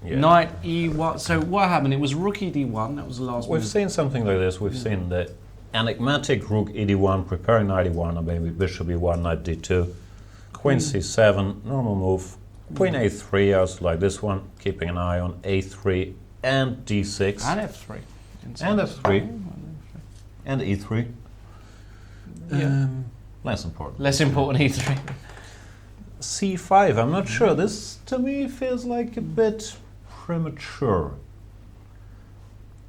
Yeah. Knight e1. So what happened? It was rook ed1. That was the last We've move. seen something like this. We've seen the enigmatic rook ed1, preparing knight e1, or maybe bishop e1, knight d2, queen c7, normal move, queen a3, also like this one, keeping an eye on a3 and d6. And f3. And f3. And e3. Yeah. Less important. Less important e3. c5, I'm not sure. This to me feels like a bit premature.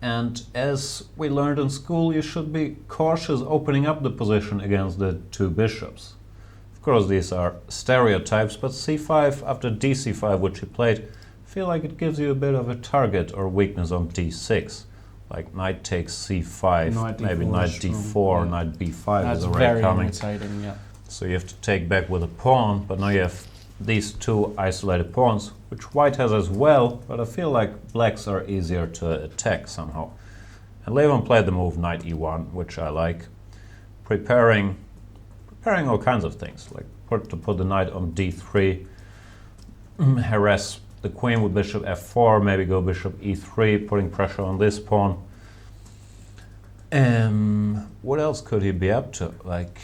And as we learned in school, you should be cautious opening up the position against the two bishops. Of course, these are stereotypes, but c5 after dc5, which he played, I feel like it gives you a bit of a target or weakness on d6. Like knight takes c5, maybe knight d4, knight b5 is already coming. Irritating, yeah. So you have to take back with a pawn, but now you have these two isolated pawns, which white has as well, but I feel like blacks are easier to attack somehow. And Levon played the move knight e1, which I like, preparing all kinds of things, like to put the knight on d3, harass the queen with bishop f4, maybe go bishop e3, putting pressure on this pawn. What else could he be up to? Like,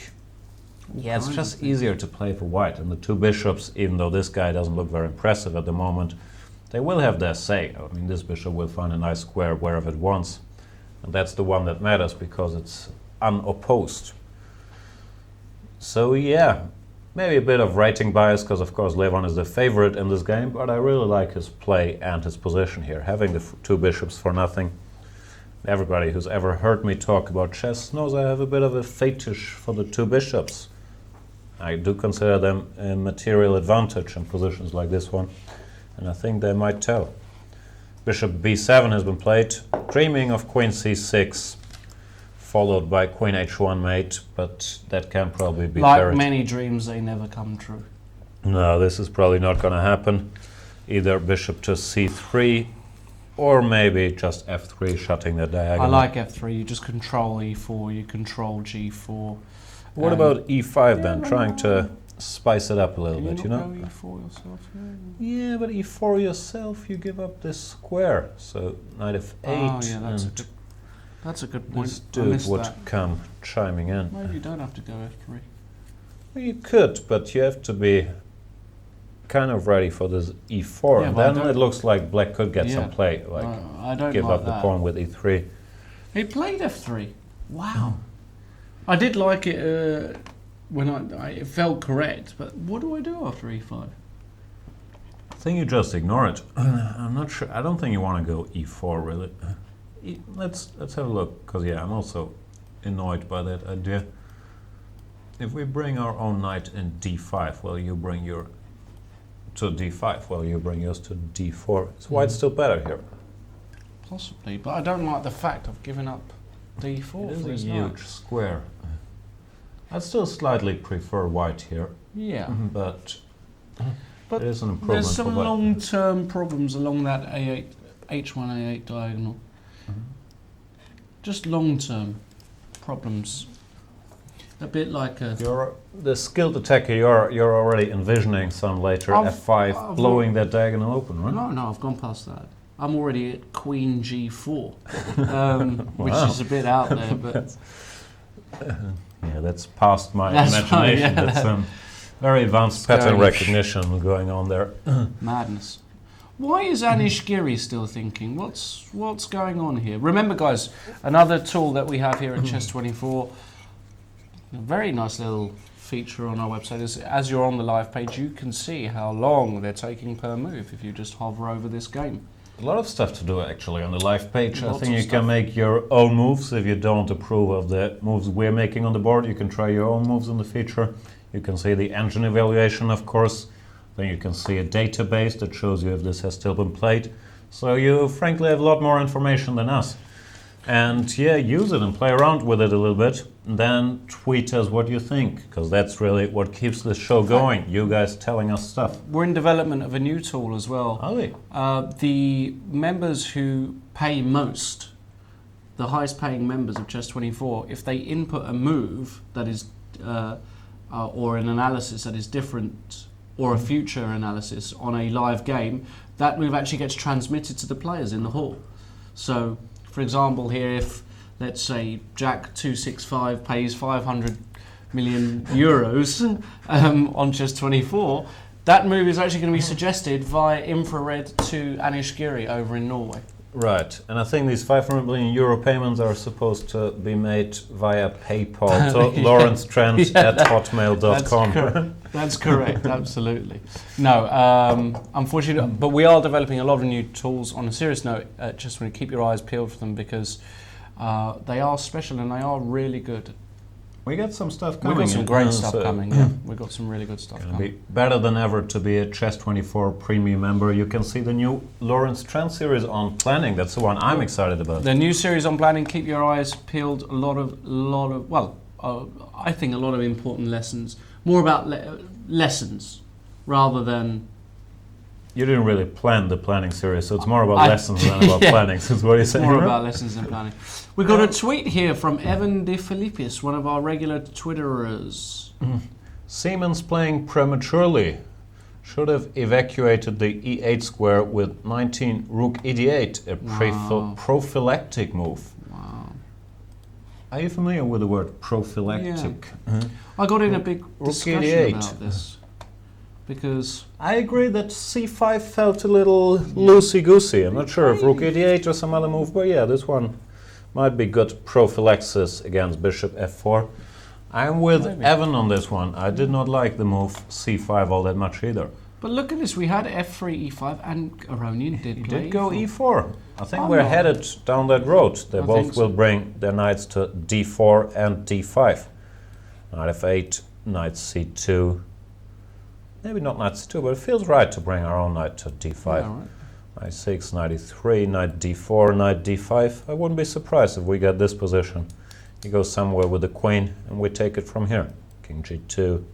yeah, it's just easier to play for white. And the two bishops, even though this guy doesn't look very impressive at the moment, they will have their say. I mean, this bishop will find a nice square wherever it wants. And that's the one that matters because it's unopposed. So yeah, maybe a bit of rating bias because of course Levon is the favorite in this game, but I really like his play and his position here. Having the two bishops for nothing. Everybody who's ever heard me talk about chess knows I have a bit of a fetish for the two bishops. I do consider them a material advantage in positions like this one, and I think they might tell. Bishop b7 has been played, dreaming of queen c6, followed by queen h1 mate, but that can probably be like parried. many dreams, they never come true. No, this is probably not going to happen. Either bishop to c3, or maybe just f3, shutting the diagonal. I like f3. You just control e4. You control g4. What about e5 then? Trying to spice it up a little bit, you know? Go e4 yourself. Yeah, but e4 yourself, you give up this square. So knight f8. Oh, yeah, and that's a good point. this I dude missed would that. come chiming in. Maybe you don't have to go f3. Well, you could, but you have to be kind of ready for this e4. Yeah, And but I then don't- it looks like black could get Yeah. some play, like I don't give like up the that. pawn with e3. He played f3. Wow. I did like it when it felt correct, but what do I do after e5? I think you just ignore it. I'm not sure. I don't think you want to go e4 really. Let's have a look, because yeah, I'm also annoyed by that idea. If we bring our own knight in d5, well, you bring your to d5, well, you bring yours to d4. Is white still better here? Possibly, but I don't like the fact of giving up d4 It for is his a knight. huge square. I still slightly prefer white here, Yeah, but but it is an improvement there's some for black. long-term problems along that a8, h1, a8 diagonal. Just long-term problems. A bit like a... You're the skilled attacker. You're already envisioning some later f5 I've blowing that diagonal open, right? No, I've gone past that. I'm already at queen g4, which Wow. is a bit out there, but... Yeah, that's past my That's right, imagination. yeah, That's very advanced It's pattern going- recognition going on there. Madness. Why is Anish Giri still thinking? What's going on here? Remember, guys, another tool that we have here at Chess24, a very nice little feature on our website is as you're on the live page, you can see how long they're taking per move if you just hover over this game. A lot of stuff to do actually on the live page. I Lots think of you stuff. can make your own moves if you don't approve of the moves we're making on the board. You can try your own moves in the feature. You can see the engine evaluation, of course. Then you can see a database that shows you if this has still been played. So you frankly have a lot more information than us. And yeah, use it and play around with it a little bit. And then tweet us what you think, because that's really what keeps the show going. You guys telling us stuff. We're in development of a new tool as well. Are we? The members who pay most, the highest paying members of Chess24, if they input a move that is, or an analysis that is different, or a future analysis on a live game, that move actually gets transmitted to the players in the hall. So, for example, here, if let's say Jack 265 pays 500 million euros on Chess24, that move is actually going to be suggested via infrared to Anish Giri over in Norway. Right, and I think these 500 million euro payments are supposed to be made via PayPal to lawrencetrent at hotmail.com. That's correct, absolutely. No, unfortunately, but we are developing a lot of new tools. On a serious note, just want to keep your eyes peeled for them because they are special and they are really good. We got some stuff We've coming. got some in, great so stuff coming. Yeah, we've got some really good stuff It'll coming. be better than ever to be a Chess24 premium member. You can see the new Lawrence Trent series on planning. That's the one I'm excited about. The new series on planning, keep your eyes peeled. A lot of well, I think a lot of important lessons. More about lessons rather than. You didn't really plan the planning series, so it's more about lessons than about yeah. planning. Is what you're saying. More right? about lessons than planning. We got a tweet here from Evan De Filippis, one of our regular Twitterers. Siemens playing prematurely. Should have evacuated the e8 square with 19 rook e8, a prophylactic move. Wow. Are you familiar with the word prophylactic? I got in a big Rook discussion e8. about this because I agree that c5 felt a little loosey-goosey. I'm not sure if rook e8 or some other move, but yeah, this one might be good prophylaxis against bishop f4. I'm with Maybe. Evan on this one. I did not like the move c5 all that much either. but look at this, we had f3, e5 and Aronian did He play did go e4. e4. I think I'm we're not- headed down that road. They I both think so. will bring their knights to d4 and d5. Knight f8 knight c2. Maybe not knight c2, but it feels right to bring our own knight to d5. Yeah, right. Knight 6, knight e3, knight d4, knight d5. I wouldn't be surprised if we get this position. He goes somewhere with the queen, and we take it from here. King g2.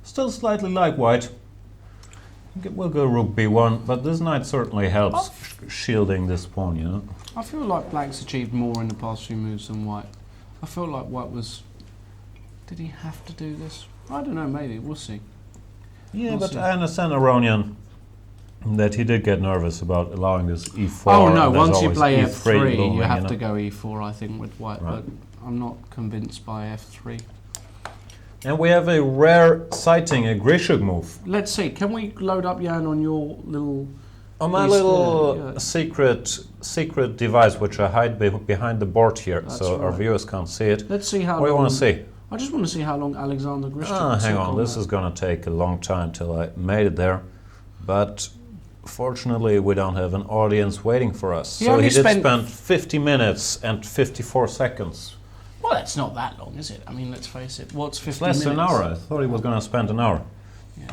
Still slightly like white. We'll go rook b1, but this knight certainly helps shielding this pawn, you know. I feel like black's achieved more in the past few moves than white. I feel like white was... Did he have to do this? I don't know, maybe. We'll see. Yeah, We'll but see. I understand Aronian that he did get nervous about allowing this e4. Oh no, and there's once you always play e3 f3, looming, you have know. to go e4, I think, with white, Right. but I'm not convinced by f3. And we have a rare sighting, a Grishuk move. Let's see, can we load up Jan on your little... On my He's little there, yeah. secret device, which I hide behind the board here, That's so our right. viewers can't see it. Let's see how What do you long... want to see? I just want to see how long Alexander Grishuk Hang took on, this that. is going to take a long time till I made it there. But fortunately, we don't have an audience waiting for us. He So only he did spent- spend 50 minutes and 54 seconds. Well, that's not that long, is it? I mean, let's face it. What's 50 It's less minutes? than an hour. I thought he was going to spend an hour. Yeah.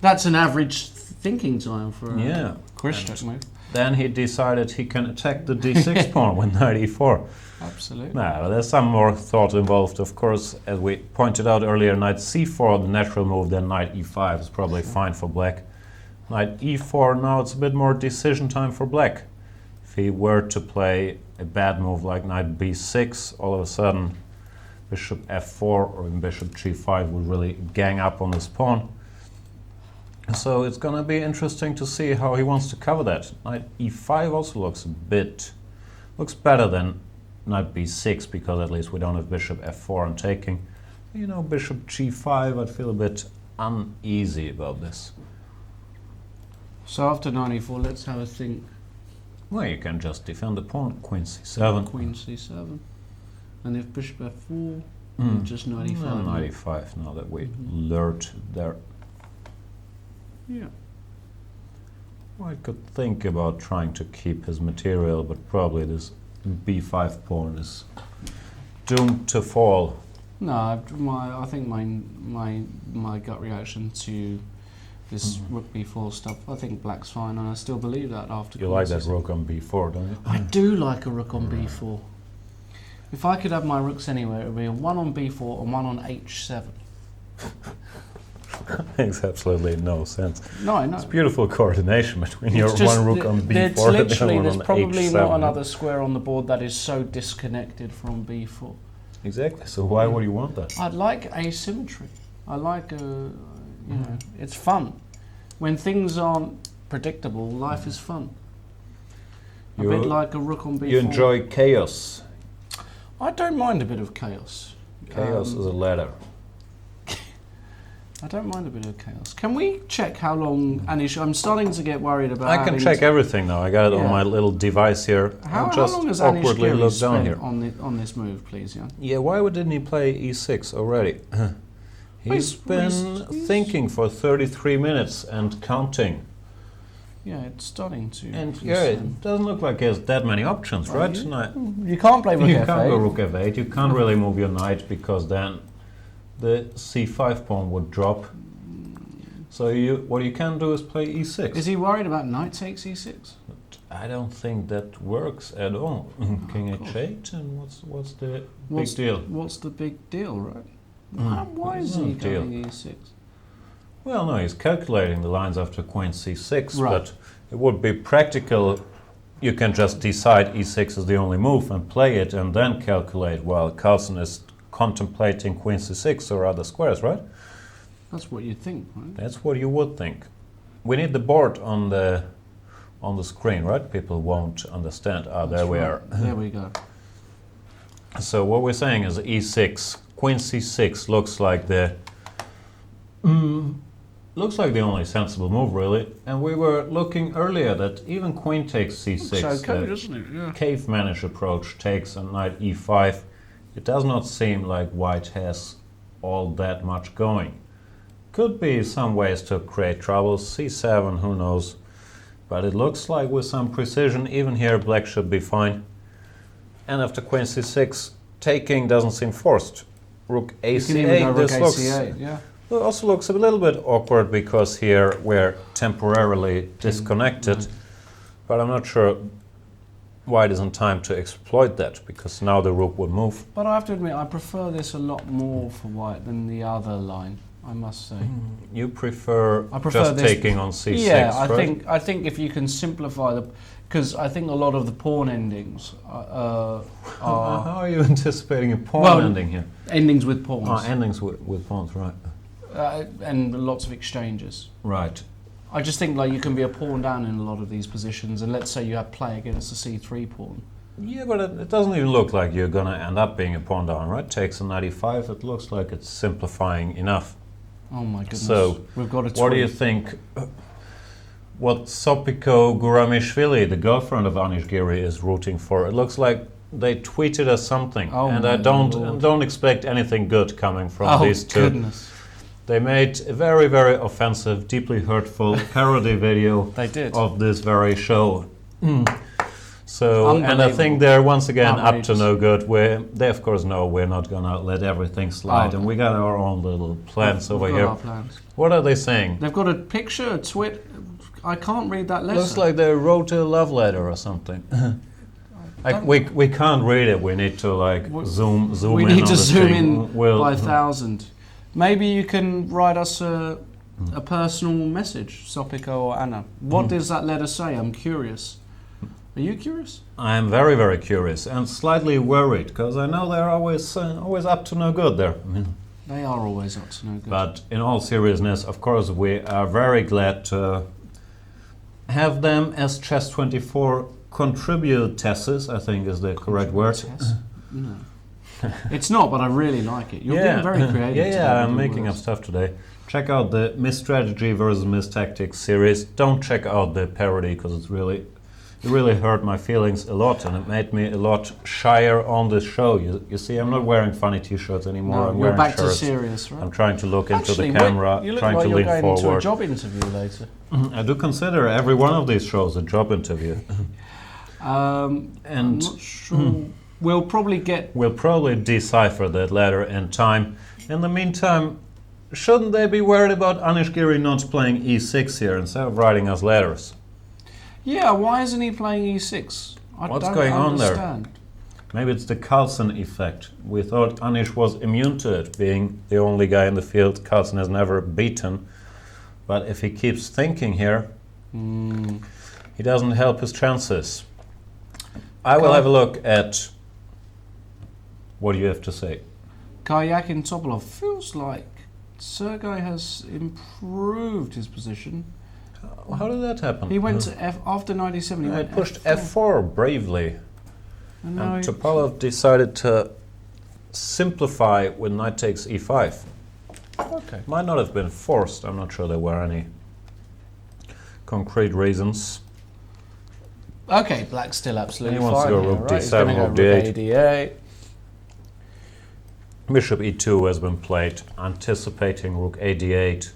That's an average thinking time for Yeah. a Grishuk move. Then he decided he can attack the d6 pawn with knight e4. Absolutely. Now, there's some more thought involved, of course. As we pointed out earlier, knight c4, the natural move, then knight e5 is probably fine for black. Knight e4, now it's a bit more decision time for black. If he were to play a bad move like knight b6, all of a sudden bishop f4 or even bishop g5 would really gang up on this pawn. So it's going to be interesting to see how he wants to cover that. Knight e5 also looks better than knight b6, because at least we don't have bishop f4 and taking. You know, bishop g5, I'd feel a bit uneasy about this. So after 94, let's have a think. Well, you can just defend the pawn, queen c7. Queen c7. And if bishop f4, Mm. just knight e5. And knight e5, now that we lured there. Yeah. Well, I could think about trying to keep his material, but probably this b5 pawn is doomed to fall. No, I think my gut reaction to this rook b4 stuff, I think black's fine, and I still believe that after. You like that Queen rook on b4, don't you? I do like a rook on b4. If I could have my rooks anywhere, it would be a one on b4 and one on h7. Makes absolutely no sense. No, I know. It's beautiful coordination between your It's just one rook that on there's b4 and the literally, other there's one on probably h7. not another square on the board that is so disconnected from b4. Exactly. So why would you want that? I'd like asymmetry. I like, you know, it's fun. When things aren't predictable, life is fun. A You- bit like a rook on b4. You enjoy chaos. I don't mind a bit of chaos. Chaos is a ladder. I don't mind a bit of chaos. Can we check how long Anish? I'm starting to get worried about. I can having check to- everything now. I got it on Yeah. my little device here. How, I'll how just long has Anish awkwardly Giri look down spent here. on this move, please, Jan? Yeah, why didn't he play e6 already? He's been thinking for 33 minutes and counting. Yeah, it's starting to. And yeah, it doesn't look like he has that many options, Oh, right? you- No, You can't play rook you f8. can't go rook f8. You can't really move your knight, because then the c5 pawn would drop. So what you can do is play e6. Is he worried about knight takes e6? I don't think that works at all. King of course. h8, and what's the What's- big deal? What's the big deal, right? Mm. Why is No he deal. going e6? Well, no, he's calculating the lines after queen c6, Right. but it would be practical. You can just decide e6 is the only move and play it, and then calculate while Carlsen is contemplating queen c6 or other squares, right? That's what you'd think, right? That's what you would think. We need the board on the screen, right? People won't understand. Ah, there That's we right. are. There we go. So what we're saying is e6, queen c6 looks like the only sensible move, really. And we were looking earlier that even queen takes c6, So okay, the doesn't it? Yeah. caveman-ish approach takes a knight e5. It does not seem like white has all that much going. Could be some ways to create trouble. c7, who knows? But it looks like with some precision, even here, black should be fine. And after queen c6, taking doesn't seem forced. rook You can even go a8. rook This looks AC8, yeah. it also looks a little bit awkward because here we're temporarily disconnected, but I'm not sure white is in time to exploit that, because now the rook would move. But I have to admit, I prefer this a lot more for white than the other line, I must say. You prefer, I prefer just this, taking on c6, yeah, right? I think if you can simplify the... Because I think a lot of the pawn endings are... How are you anticipating a pawn ending here? Endings with pawns. Oh, endings with pawns, right. And lots of exchanges. Right. I just think like you can be a pawn down in a lot of these positions, and let's say you have play against the c3 pawn. Yeah, but it doesn't even look like you're going to end up being a pawn down, right? Takes a knight e5, it looks like it's simplifying enough. Oh my goodness. So, we've got a tweet. What do you think? What Sopiko Guramishvili, the girlfriend of Anish Giri, is rooting for? It looks like they tweeted us something, and I don't expect anything good coming from these two. Oh goodness. They made a very, very offensive, deeply hurtful parody video They did. of this very show. So, and I think they're once again up to no good. They of course know we're not gonna let everything slide, and we got our own little plans over here. Our plans. What are they saying? They've got a picture, a tweet. I can't read that letter. Looks like they wrote a love letter or something. We can't read it. We need to zoom we in. need on to the zoom thing. in by 1,000. Maybe you can write us a personal message, Sopiko or Anna. What does that letter say? I'm curious. Are you curious? I am very, very curious and slightly worried, because I know they're always up to no good there. They are always up to no good. But in all seriousness, of course, we are very glad to have them as Chess24 contributesses, I think is the correct word. No. It's not, but I really like it. You're being very creative. Yeah, I'm making up stuff today. Check out the Miss Strategy versus Miss Tactics series. Don't check out the parody, because it really hurt my feelings a lot, and it made me a lot shyer on this show. You see, I'm not wearing funny t-shirts anymore. I'm you're wearing back shirts. to serious, right? I'm trying to look into Actually, the camera, you look trying like to you're lean going forward. into a job interview later. I do consider every one of these shows a job interview. I'm not sure. We'll probably decipher that letter in time. In the meantime, shouldn't they be worried about Anish Giri not playing e6 here instead of writing us letters? Yeah, why isn't he playing e6? What's going on there? Maybe it's the Carlsen effect. We thought Anish was immune to it, being the only guy in the field Carlsen has never beaten. But if he keeps thinking here, he doesn't help his chances. I will have a look at what do you have to say. Karyakin Topolov feels like Sergei has improved his position. How did that happen? He went to F after 97. He went pushed F4 bravely, and Topolov decided to simplify with knight takes e5. Okay. Might not have been forced. I'm not sure there were any concrete reasons. Okay, black's still absolutely he wants fine to go here, rook right? He's d7, gonna rook go d8. d8. Bishop e2 has been played, anticipating rook a d8.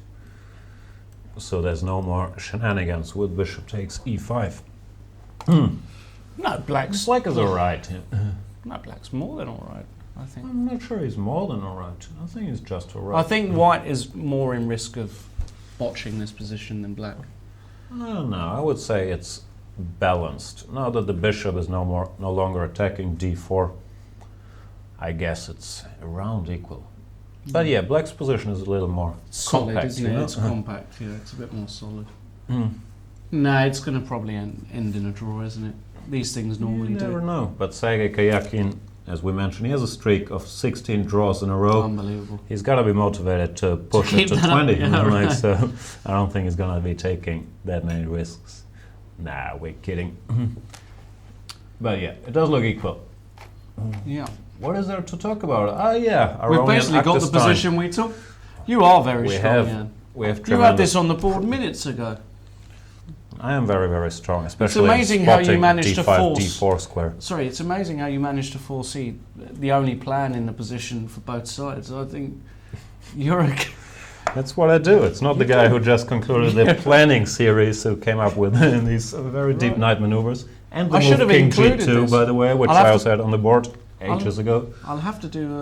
So there's no more shenanigans with bishop takes e5. No, black's Black is alright. No, black's more than all right, I think. I'm not sure he's more than alright. I think he's just alright. I think white is more in risk of botching this position than black. I don't know. I would say it's balanced. Now that the bishop is no longer attacking d4, I guess it's around equal. But yeah, black's position is a little more solid, compact, isn't it? you know? It's compact, yeah, it's a bit more solid. Nah, it's going to probably end in a draw, isn't it? These things normally You never do. know. But Sergei Karyakin, as we mentioned, he has a streak of 16 draws in a row. Unbelievable. He's got to be motivated to push it to 20. So I don't think he's going to be taking that many risks. Nah, we're kidding. But yeah, it does look equal. Yeah. What is there to talk about? Yeah, We've basically got the position we took. You are very strong, Jan. We have You had this on the board minutes ago. I am very, very strong, especially It's amazing how you managed to force d4 square. Sorry, it's amazing how you managed to foresee the only plan in the position for both sides. I think you're a... That's what I do. It's not the guy who just concluded the planning series who came up with these very deep knight maneuvers. And the move king g2, by the way, which I also had on the board. ages ago. I'll have to do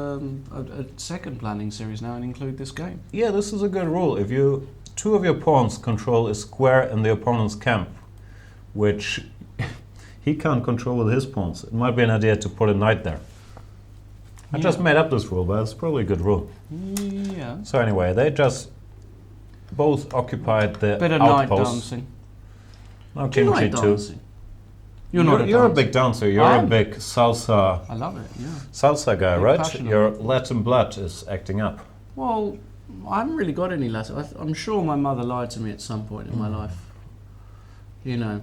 a second planning series now and include this game. Yeah, this is a good rule. If two of your pawns control a square in the opponent's camp, which he can't control with his pawns, it might be an idea to put a knight there. I just made up this rule, but it's probably a good rule. Yeah. So anyway, they just both occupied the Bit of night outposts. dancing. Now Do you king like g2. dancing? You're not a You're a dancer. big dancer. You're I a am. big salsa I love it, yeah. salsa guy, Big right? passion Your of it. Latin blood is acting up. Well, I haven't really got any Latin. I'm sure my mother lied to me at some point in my life. You know,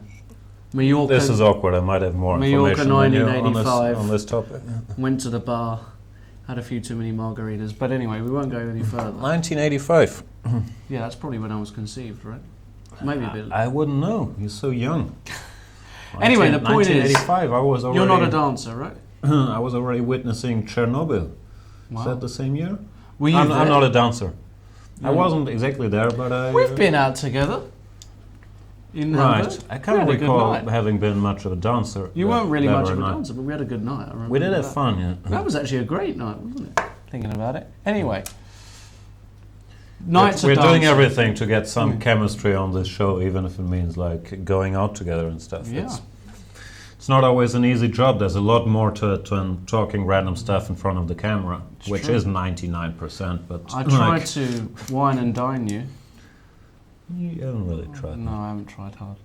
Mallorca. This is awkward. I might have more Mallorca information than you 1985. on this topic. Went to the bar, had a few too many margaritas. But anyway, we won't go any further. 1985. Yeah, that's probably when I was conceived, right? Maybe a bit. I wouldn't know. You're so young. Anyway, the point is, 1985. I was already. You're not a dancer, right? I was already witnessing Chernobyl. Wow. Is that the same year? Were you I'm there? not a dancer. I Mm. wasn't exactly there, but I. We've been out together. In Hamburg. Right. I We can't had a good recall night. having been much of a dancer. You that- weren't really that much very of a night. dancer, but we had a good night. I remember We did have that. fun, yeah. That was actually a great night, wasn't it? Thinking about it. Anyway. Nights We're of doing dancing. everything to get some Mm. chemistry on this show, even if it means like going out together and stuff. Yeah. It's not always an easy job. There's a lot more to it than talking random stuff in front of the camera, It's which true. is 99%. But I tried like, to wine and dine you. you haven't really tried. No, I haven't tried hard.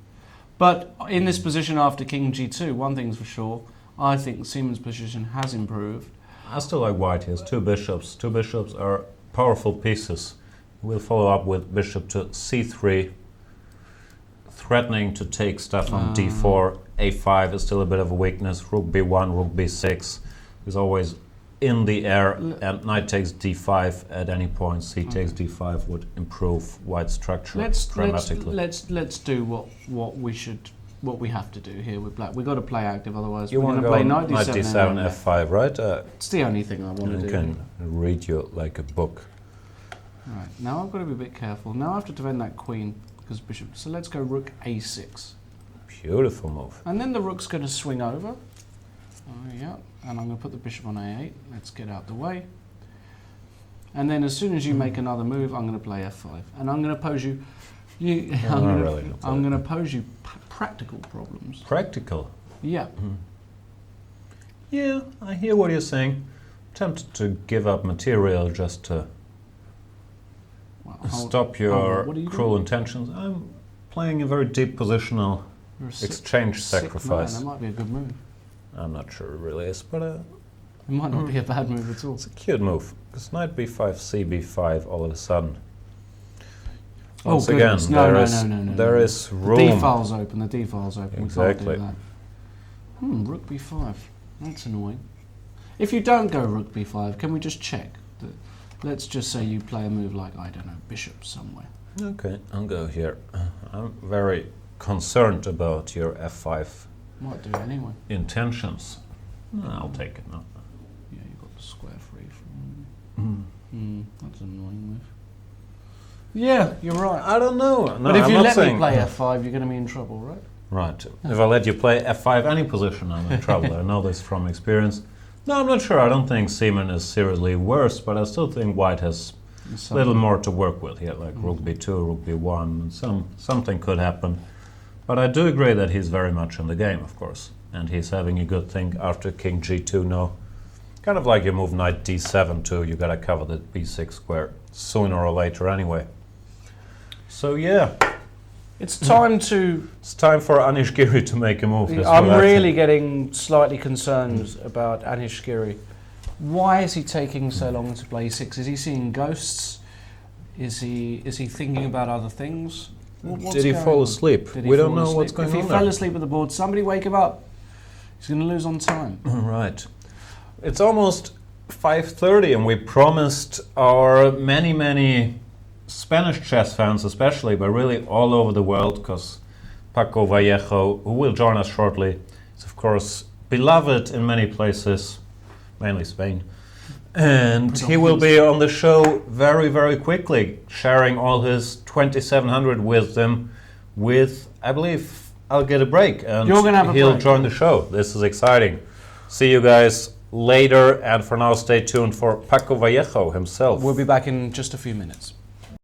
But in this position after King G2, one thing's for sure, I think Siemens' position has improved. I still like white. He has two bishops. Two bishops are powerful pieces. We'll follow up with bishop to c3, threatening to take stuff on d4. a5 is still a bit of a weakness. Rook b1, rook b6 is always in the air, and knight takes d5 at any point. C takes d5 would improve white structure dramatically. Let's do what we have to do here with black. We've got to play active, otherwise You we're want going to to go play knight knight d7 d7, and f5, right? It's the only thing I want to You do. can read you like a book. Right, now I've got to be a bit careful. Now I have to defend that queen because bishop. So let's go rook a6. Beautiful move. And then the rook's going to swing over. Oh, yeah. And I'm going to put the bishop on a8. Let's get out the way. And then as soon as you make another move, I'm going to play f5. And I'm going to pose you... I'm going to pose you practical problems. Practical. Yeah. Yeah, I hear what you're saying. Tempted to give up material just to Well, stop your what are you cruel doing? intentions. I'm playing a very deep positional You're a sick- exchange sick sacrifice. man. That might be a good move. I'm not sure it really is, but It might not be a bad move at all. it's a cute move. Because knight b5, c b5 all of a sudden. Oh, Once again, goodness. No, no. there is The room. D file's open. The D file's open. Exactly. We can't do that. Rook b5. That's annoying. If you don't go rook b5, can we just check? That, let's just say you play a move like, I don't know, bishop somewhere. Okay, I'll go here. I'm very concerned about your f5 Might do it anyway. intentions. I'll take it now. Yeah, you've got the square free from. That's an annoying move. Yeah, you're right. I don't know. No, But if I'm you not let me saying- play f5, you're going to be in trouble, right? Right. If I let you play f5 any position, I'm in trouble. I know this from experience. No, I'm not sure. I don't think Seaman is seriously worse, but I still think White has a little more to work with here, like rook b2, rook b1, and something could happen. But I do agree that he's very much in the game, of course, and he's having a good thing after king g2 now. Kind of like you move knight d7 too, you gotta cover the b6 square sooner or later anyway. So yeah, It's time to... it's time for Anish Giri to make a move. That's I'm what I really think. getting slightly concerned about Anish Giri. Why is he taking so long to play 6? Is he seeing ghosts? Is he thinking about other things? What's Did he going fall on? asleep? Did he We don't fall know what's asleep? going If he on fell there. asleep at the board, somebody wake him up. He's going to lose on time. Right. It's almost 5:30 and we promised our many Spanish chess fans especially, but really all over the world, because Paco Vallejo, who will join us shortly, is of course beloved in many places, mainly Spain. And he will be on the show very quickly, sharing all his 2700 wisdom with, I believe, I'll get a break and You're gonna have a he'll break. join the show. This is exciting. See you guys later. And for now, stay tuned for Paco Vallejo himself. We'll be back in just a few minutes.